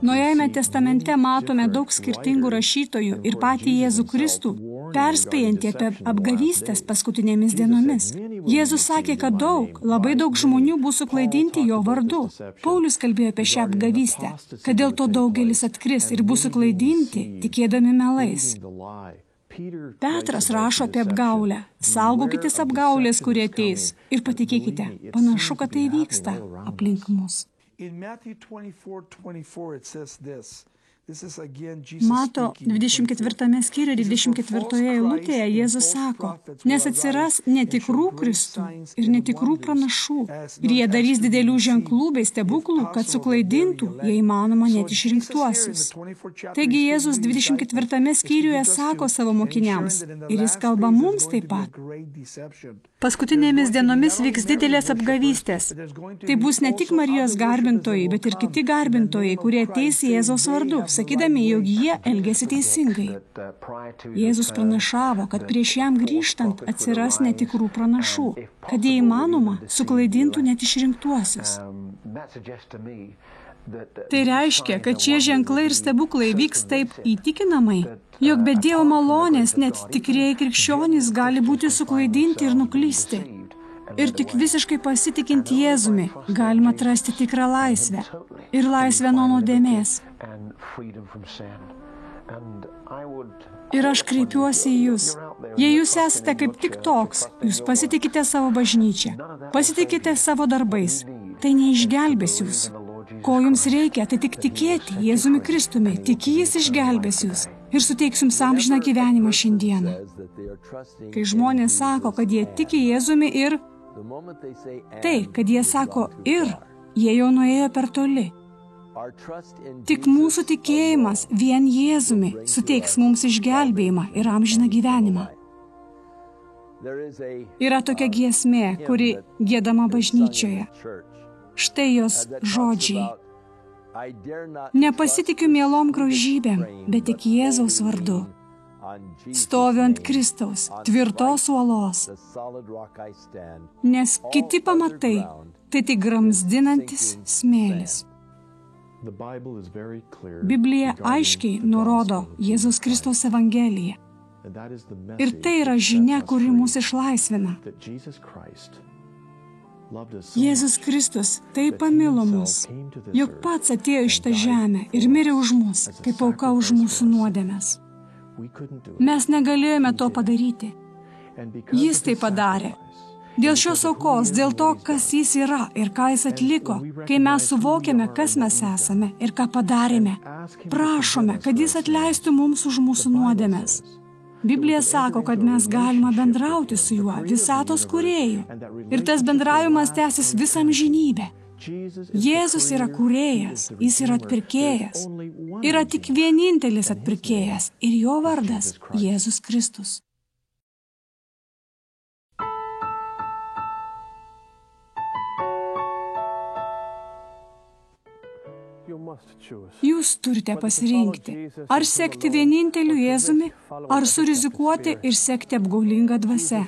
Naujajame testamente matome daug skirtingų rašytojų ir patį Jėzų Kristų, perspėjantį apie apgavystės paskutinėmis dienomis. Jėzus sakė, kad labai daug žmonių bus suklaidinti jo vardu. Paulius kalbėjo apie šią apgavystę, kad dėl to daugelis atkris ir bus suklaidinti, tikėdami melais. Petras rašo apie apgaulę. Saugokitės apgaulės, kurie ateis. Ir patikėkite, panašu, kad tai vyksta aplink mus. Mato 24 skyriuje 24 eilutėje Jėzus sako, nes atsiras netikrų Kristų ir netikrų pranašų, ir jie darys didelių ženklų bei stebuklų, kad suklaidintų, jei įmanoma, net išrinktuosius. Taigi Jėzus 24 skyriuje sako savo mokiniams, ir jis kalba mums taip pat. Paskutinėmis dienomis vyks didelės apgavystės. Tai bus ne tik Marijos garbintojai, bet ir kiti garbintojai, kurie ateis Jėzaus vardu, sakydami, jog jie elgėsi teisingai. Jėzus pranašavo, kad prieš jam grįžtant atsiras netikrų pranašų, kad jei įmanoma, suklaidintų net išrinktuosius. Tai reiškia, kad šie ženklai ir stebuklai vyks taip įtikinamai, jog be Dievo malonės net tikrieji krikščionys gali būti suklaidinti ir nuklysti. Ir tik visiškai pasitikint Jėzumi galima atrasti tikrą laisvę ir laisvę nuo nuodėmės. Ir aš kreipiuosi į jūs. Jei jūs esate kaip tik toks, jūs pasitikite savo bažnyčią, pasitikite savo darbais, tai neišgelbės jūs. Ko jums reikia, tai tik tikėti Jėzumi Kristumi, tik jis išgelbės jūs ir suteiks jums amžiną gyvenimą šiandieną. Kai žmonės sako, kad jie tiki Jėzumi ir tai, kad jie sako ir, jie jau nuėjo per toli. Tik mūsų tikėjimas vien Jėzumi suteiks mums išgelbėjimą ir amžiną gyvenimą. Yra tokia giesmė, kuri giedama bažnyčioje. Štai jos žodžiai. Nepasitikiu mielom grožybėm, bet tik Jėzaus vardu. Stoviu ant Kristaus, tvirtos uolos, nes kiti pamatai, tai tik gramzdinantis smėlis. Biblija aiškiai nurodo Jėzaus Kristaus evangeliją. Ir tai yra žinia, kuri mus išlaisvina. Jėzus Kristus taip pamilo mus, jog pats atėjo iš tą žemę ir mirė už mus, kaip auka už mūsų nuodėmes. Mes negalėjome to padaryti. Jis tai padarė. Dėl šios aukos, dėl to, kas jis yra ir ką jis atliko, kai mes suvokėme, kas mes esame ir ką padarėme, prašome, kad jis atleistų mums už mūsų nuodėmes. Biblija sako, kad mes galime bendrauti su juo, visatos kūrėju. Ir tas bendravimas tęsis visą amžinybę. Jėzus yra kūrėjas, jis yra atpirkėjas. Yra tik vienintelis atpirkėjas ir jo vardas Jėzus Kristus. Jūs turite pasirinkti, ar sekti vieninteliu Jėzumi, ar surizikuoti ir sekti apgaulingą dvasią.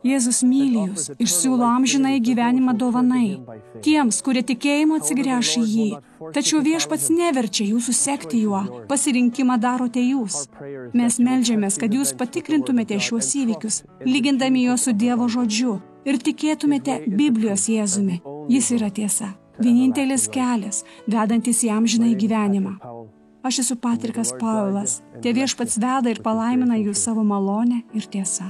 Jėzus myli jūs ir siūlo amžinai gyvenimą dovanai, tiems, kurie tikėjimu atsigręš į jį. Tačiau viešpats neverčia jūsų sekti juo, pasirinkimą darote jūs. Mes meldžiamės, kad jūs patikrintumėte šiuos įvykius, lygindami juos su Dievo žodžiu ir tikėtumėte Biblijos Jėzumi. Jis yra tiesa. Vienintelis kelias, vedantis į amžinąjį gyvenimą. Aš esu Patrikas Paulas. Tie viešpats veda ir palaimina jūs savo malonę ir tiesą.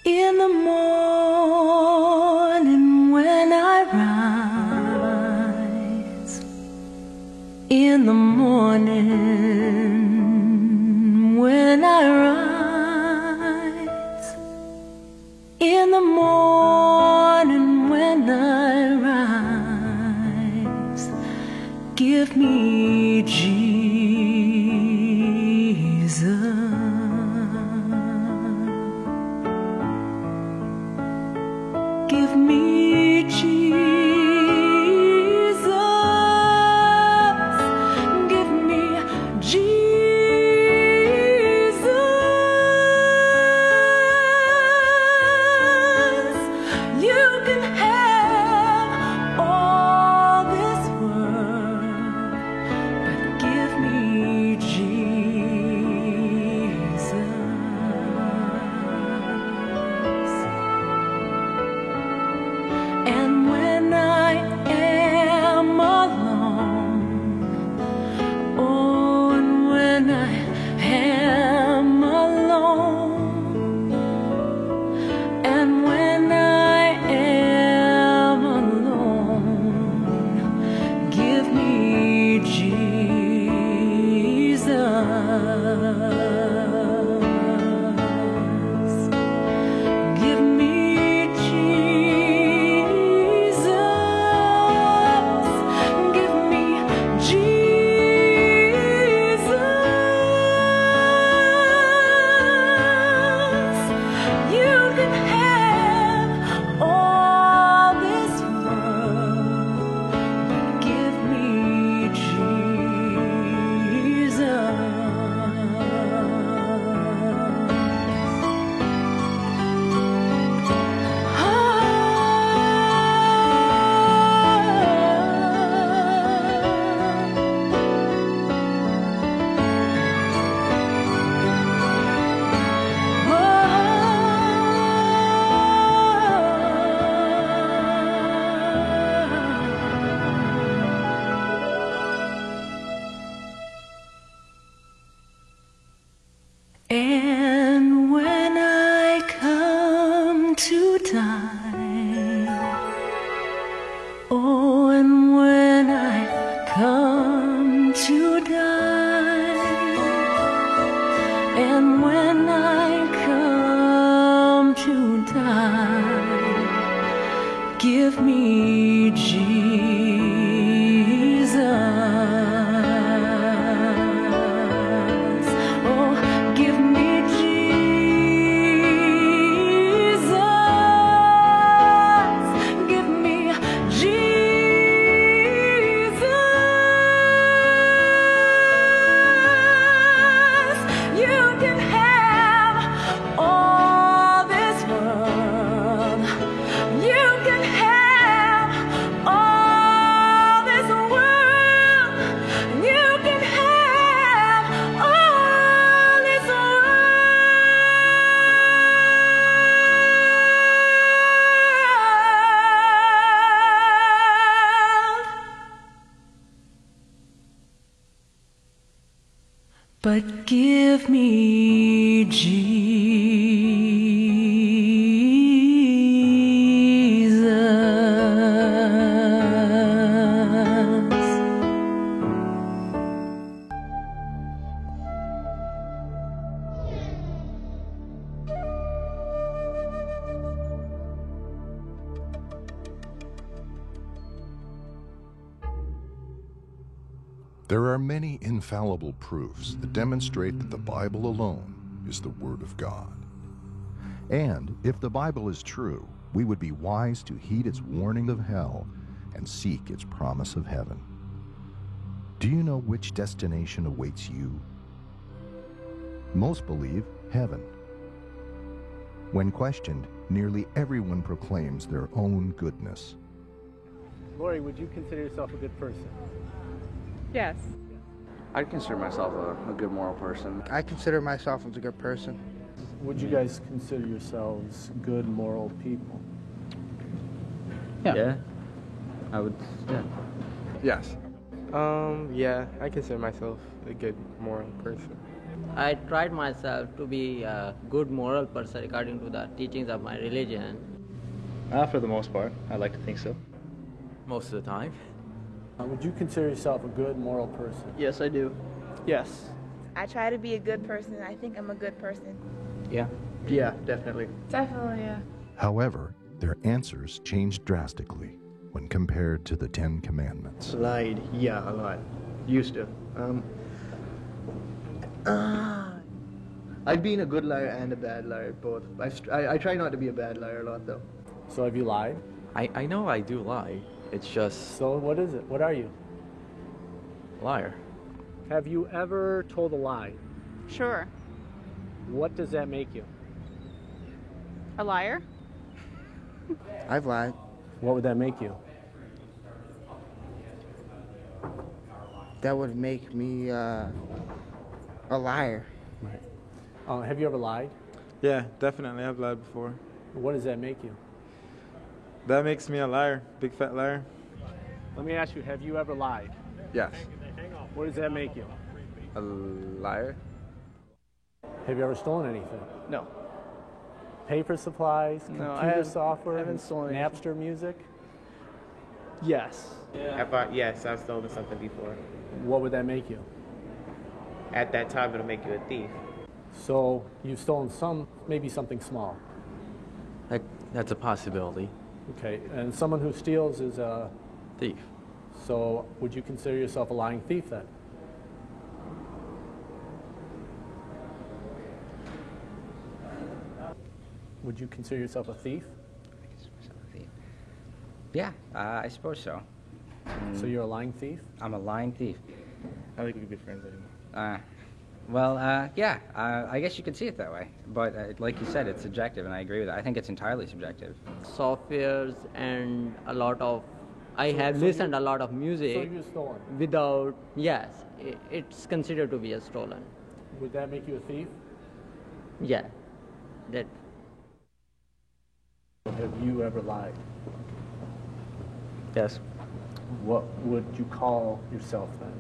In the morning when I rise, in the morning give me Jesus, give me Jesus. You can have all this world, but give me Jesus. And when I am alone, oh, and when I am alone, and when I am alone, give me Jesus. Give me Jesus. Give me Jesus. You can have all this world, but give me Jesus. And when I come to die, oh, and when I come to die, and when I come to die, give me Jesus. Oh, give me Jesus. Give me Jesus. You can have all this world. You can have all this world. You can have all this world, but give me Jesus. There are many infallible proofs that demonstrate that the Bible alone is the Word of God. And if the Bible is true, we would be wise to heed its warning of hell and seek its promise of heaven. Do you know which destination awaits you? Most believe heaven. When questioned, nearly everyone proclaims their own goodness. Lori, would you consider yourself a good person? Yes. I'd consider myself a good moral person. I consider myself as a good person. Would you guys consider yourselves good moral people? Yeah. I would, yeah. Yes. Yeah, I consider myself a good moral person. I tried myself to be a good moral person according to the teachings of my religion. For the most part, I like to think so. Most of the time. Would you consider yourself a good moral person? Yes, I do. Yes. I try to be a good person. I think I'm a good person. Yeah. Yeah, definitely. Definitely, yeah. However, their answers change drastically when compared to the Ten Commandments. Lied, yeah, a lot. Used to. I've been a good liar and a bad liar, both. I try not to be a bad liar a lot, though. So have you lied? I know I do lie. It's just... So what is it? What are you? Liar. Have you ever told a lie? Sure. What does that make you? A liar? I've lied. What would that make you? That would make me a liar. Right. Have you ever lied? Yeah, definitely. I've lied before. What does that make you? That makes me a liar. Big fat liar. Let me ask you, have you ever lied? Yes. What does that make you? A liar? Have you ever stolen anything? No. Paper supplies, No, computer software, I haven't stolen anything. Napster music? Yes. Yes, I've stolen something before. What would that make you? At that time, it'll make you a thief. So you've stolen maybe something small. That's a possibility. Okay, and someone who steals is a thief. So would you consider yourself a lying thief then? Would you consider yourself a thief? Yeah, I suppose so. So you're a lying thief? I'm a lying thief. I think we could be friends anymore. Yeah, I guess you could see it that way. But like you said, it's subjective, and I agree with that. I think it's entirely subjective. Softwares and a lot of... I have listened a lot of music. So you've stolen? Without... Yes, it's considered to be a stolen. Would that make you a thief? Yeah. That. Have you ever lied? Yes. What would you call yourself then?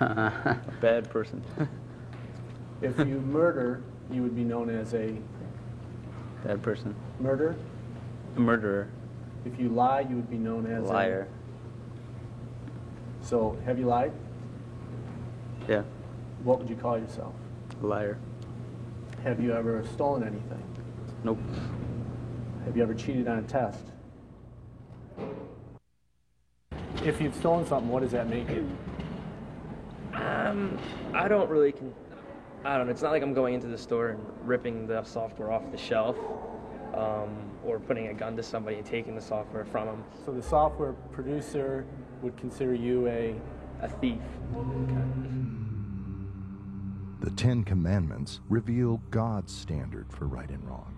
A bad person. If you murder, you would be known as a... Bad person. Murder? A murderer. If you lie, you would be known as liar. So, have you lied? Yeah. What would you call yourself? Liar. Have you ever stolen anything? Nope. Have you ever cheated on a test? If you've stolen something, what does that make you? I don't really I don't know. It's not like I'm going into the store and ripping the software off the shelf, or putting a gun to somebody and taking the software from them. So the software producer would consider you a thief. The Ten Commandments reveal God's standard for right and wrong.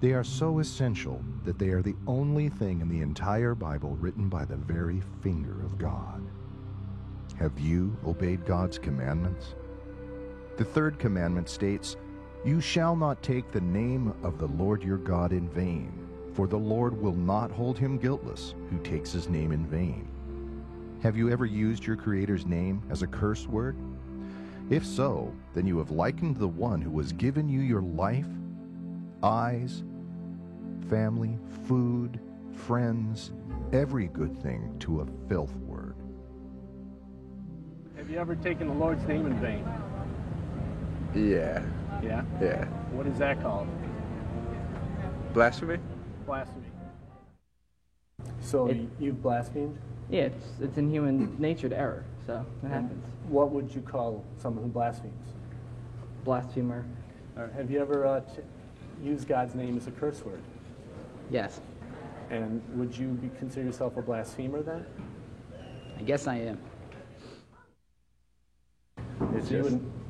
They are so essential that they are the only thing in the entire Bible written by the very finger of God. Have you obeyed God's commandments? The third commandment states, "You shall not take the name of the Lord your God in vain, for the Lord will not hold him guiltless who takes his name in vain." Have you ever used your Creator's name as a curse word? If so, then you have likened the one who has given you your life, eyes, family, food, friends, every good thing to a filth word. Have you ever taken the Lord's name in vain? Yeah. Yeah? Yeah. What is that called? Blasphemy? Blasphemy. So you've blasphemed? Yeah, it's in human nature to error, so it happens. What would you call someone who blasphemes? Blasphemer. Have you ever used God's name as a curse word? Yes. And would you consider yourself a blasphemer then? I guess I am.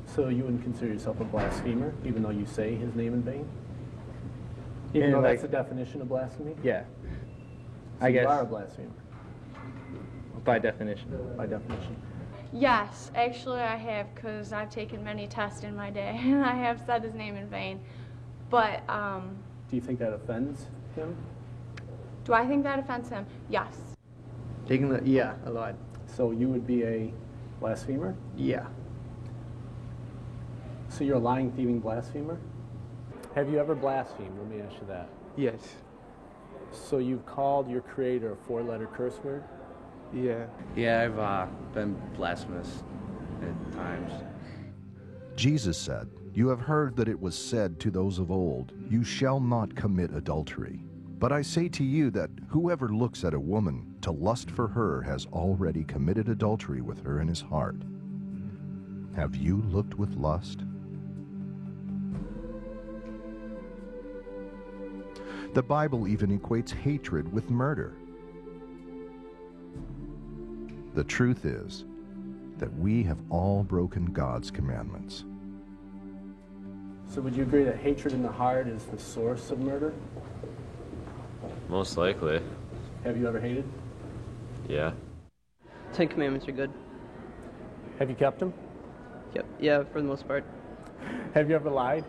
So you wouldn't consider yourself a blasphemer, even though you say his name in vain? Even Yeah, though like- that's the definition of blasphemy? Yeah. So I guess. you are a blasphemer, By definition. by definition. Yes, actually I have, because I've taken many tests in my day, and I have said his name in vain. But, Do you think that offends him? do I think that offends him? Yes. Yeah, a lot. So you would be a blasphemer? Yeah. So you're a lying, thieving blasphemer? Have you ever blasphemed? Let me ask you that. Yes. So you've called your Creator a four-letter curse word? Yeah. Yeah, I've been blasphemous at times. Jesus said, "You have heard that it was said to those of old, 'You shall not commit adultery.' But I say to you that whoever looks at a woman to lust for her has already committed adultery with her in his heart. Have you looked with lust? The Bible even equates hatred with murder. The truth is that we have all broken God's commandments. So would you agree that hatred in the heart is the source of murder? Most likely. Have you ever hated? Yeah. 10 Commandments are good. Have you kept them? Yep. Yeah, for the most part. Have you ever lied?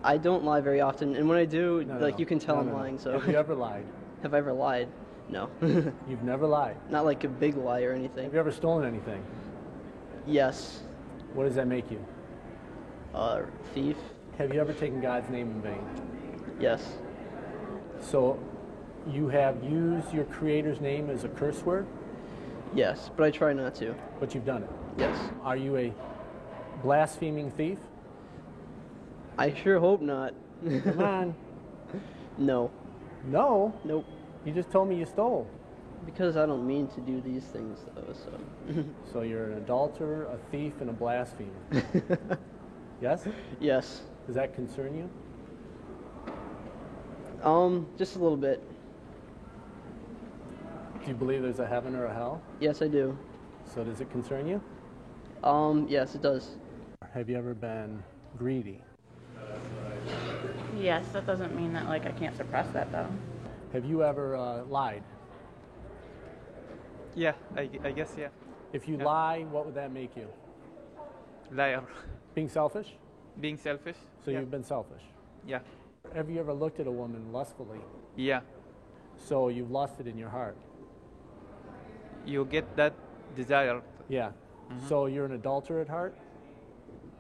I don't lie very often, and when I do, you can tell I'm No. lying. So. Have you ever lied? Have I ever lied? No. You've never lied? Not like a big lie or anything. Have you ever stolen anything? Yes. What does that make you? Thief. Have you ever taken God's name in vain? Yes. So you have used your Creator's name as a curse word? Yes, but I try not to. But you've done it? Yes. Are you a blaspheming thief? I sure hope not. Come on. No. No? Nope. You just told me you stole. Because I don't mean to do these things, though, so. So you're an adulterer, a thief, and a blasphemer. Yes? Yes. Does that concern you? Just a little bit. Do you believe there's a heaven or a hell? Yes, I do. So does it concern you? Yes, it does. Have you ever been greedy? Yes, that doesn't mean that I can't suppress that though. Have you ever lied? Yeah, I guess, yeah. If you lie, what would that make you? Liar. Being selfish? Being selfish. So you've been selfish? Yeah. Have you ever looked at a woman lustfully? Yeah. So you've lusted in your heart? You get that desire. Yeah. So you're an adulterer at heart?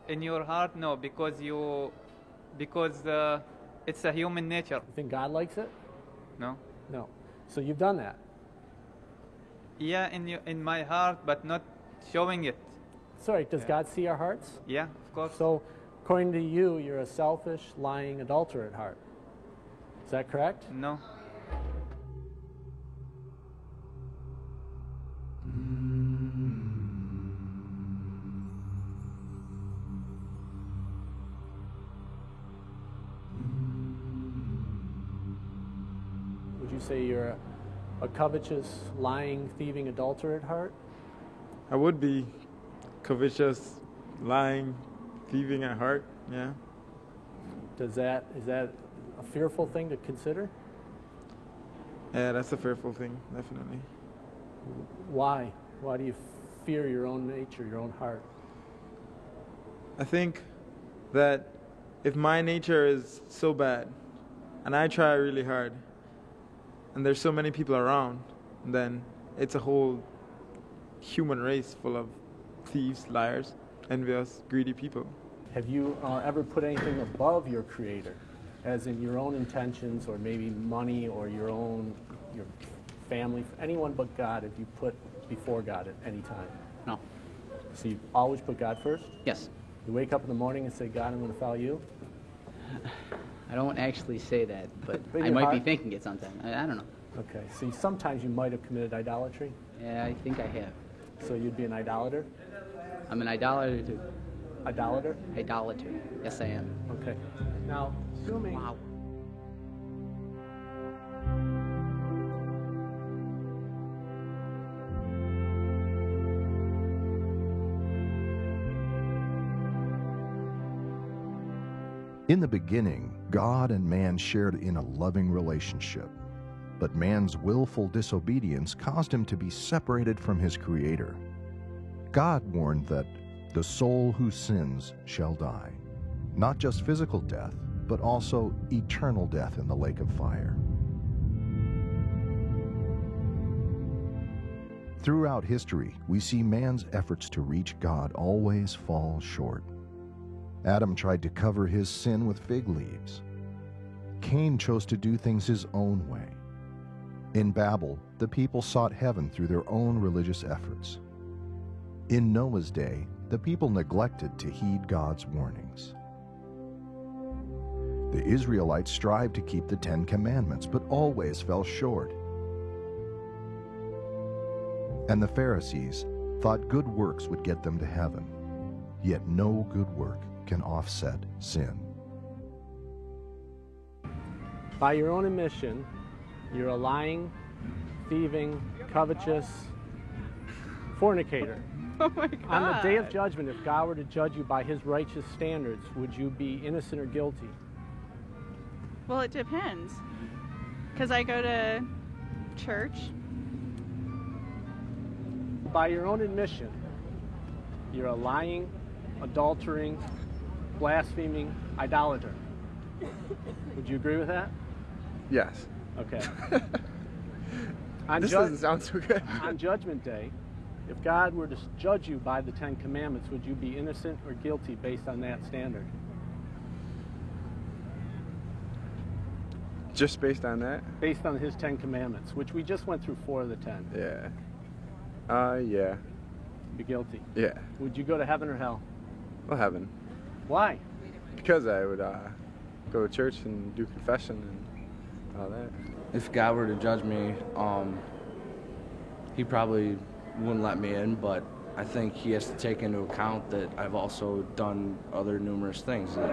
In your heart, no, because it's a human nature. You think God likes it? No. No. So you've done that? Yeah, in my heart, but not showing it. Sorry, does God see our hearts? Yeah, of course. So according to you, you're a selfish, lying adulterer at heart. Is that correct? No. Would you say you're a covetous, lying, thieving adulterer at heart? I would be covetous, lying, thieving at heart, yeah. Is that a fearful thing to consider? Yeah, that's a fearful thing, definitely. Why? Why do you fear your own nature, your own heart? I think that if my nature is so bad, and I try really hard, and there's so many people around, then it's a whole human race full of thieves, liars, envious, greedy people. Have you ever put anything above your Creator, as in your own intentions, or maybe money, or your family, anyone but God? Have you put before God at any time? No. So you always put God first? Yes. You wake up in the morning and say, God, I'm going to follow you? I don't actually say that, but In I your might heart? be thinking it sometime. I don't know. Okay, so sometimes you might have committed idolatry? Yeah, I think I have. So you'd be an idolater? I'm an idolater too. Idolater? Idolater. Yes, I am. Okay. Now, assuming... Wow. In the beginning, God and man shared in a loving relationship, but man's willful disobedience caused him to be separated from his Creator. God warned that the soul who sins shall die, not just physical death, but also eternal death in the lake of fire. Throughout history, we see man's efforts to reach God always fall short. Adam tried to cover his sin with fig leaves. Cain chose to do things his own way. In Babel, the people sought heaven through their own religious efforts. In Noah's day, the people neglected to heed God's warnings. The Israelites strived to keep the 10 Commandments, but always fell short. And the Pharisees thought good works would get them to heaven, yet no good work can offset sin. By your own admission, you're a lying, thieving, covetous fornicator. Oh my God. On the day of judgment, if God were to judge you by his righteous standards, would you be innocent or guilty? Well, it depends. Because I go to church. By your own admission, you're a lying, adultering, blaspheming idolater. Would you agree with that? Yes. Okay. This doesn't sound so good. On Judgment Day, if God were to judge you by the Ten Commandments, would you be innocent or guilty based on that standard? Just based on that? Based on his 10 Commandments, which we just went through 4 of the 10. Yeah. Yeah. Be guilty. Yeah. Would you go to heaven or hell? Well, heaven. Why? Because I would go to church and do confession and all that. If God were to judge me, he probably wouldn't let me in, but I think he has to take into account that I've also done other numerous things. That,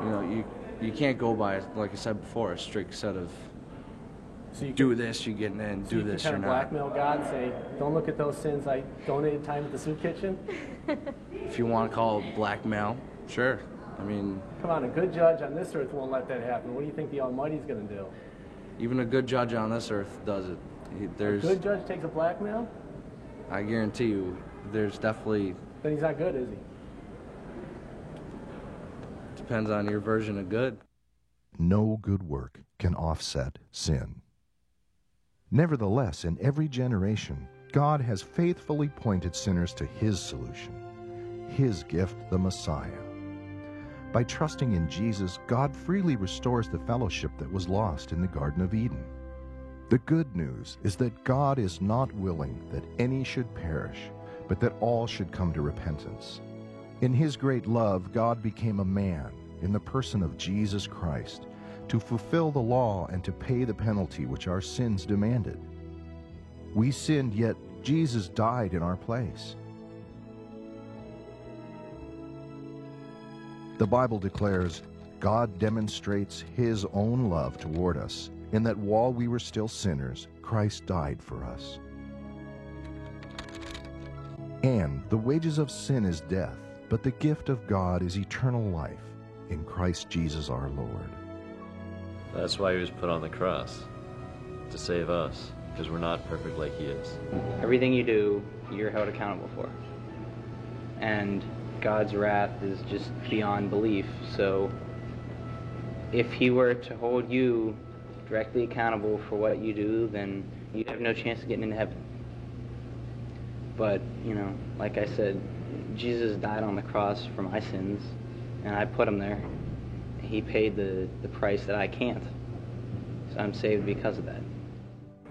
you know, you can't go by, like I said before, a strict set of do this, you're getting in, do this, you're not. So you can kind of blackmail God and say, don't look at those sins, I donated time at the soup kitchen? If you want to call it blackmail, sure. I mean... Come on, a good judge on this earth won't let that happen. What do you think the Almighty's going to do? Even a good judge on this earth does it. A good judge takes a blackmail? I guarantee you, there's definitely... Then he's not good, is he? Depends on your version of good. No good work can offset sin. Nevertheless, in every generation, God has faithfully pointed sinners to his solution, his gift, the Messiah. By trusting in Jesus, God freely restores the fellowship that was lost in the Garden of Eden. The good news is that God is not willing that any should perish, but that all should come to repentance. In his great love, God became a man in the person of Jesus Christ to fulfill the law and to pay the penalty which our sins demanded. We sinned, yet Jesus died in our place. The Bible declares, God demonstrates his own love toward us in that while we were still sinners, Christ died for us. And the wages of sin is death, but the gift of God is eternal life in Christ Jesus our Lord. That's why he was put on the cross, to save us, because we're not perfect like he is. Everything you do, you're held accountable for. And God's wrath is just beyond belief. So if he were to hold you directly accountable for what you do, then you have no chance of getting into heaven. But, you know, like I said, Jesus died on the cross for my sins, and I put him there. He paid the price that I can't. So I'm saved because of that.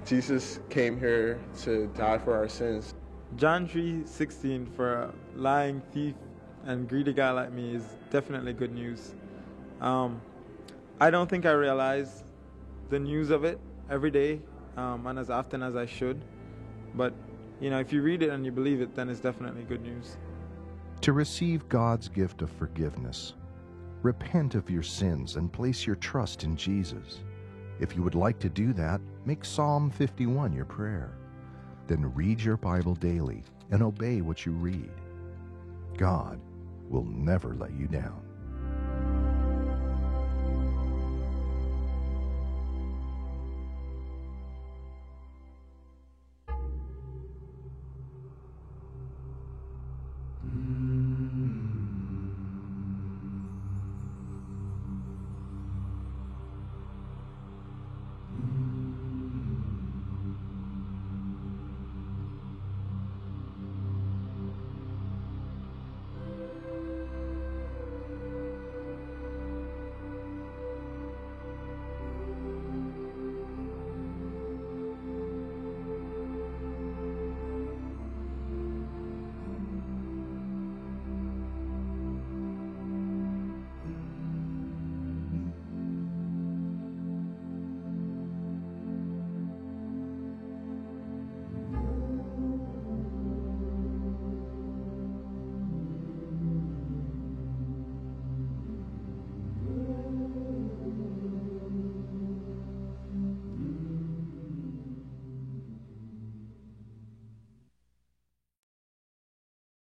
Jesus came here to die for our sins. John 3:16 for a lying thief and greedy guy like me is definitely good news. I don't think I realize the news of it every day and as often as I should. But, you know, if you read it and you believe it, then it's definitely good news. To receive God's gift of forgiveness, repent of your sins and place your trust in Jesus. If you would like to do that, make Psalm 51 your prayer. Then read your Bible daily and obey what you read. God will never let you down.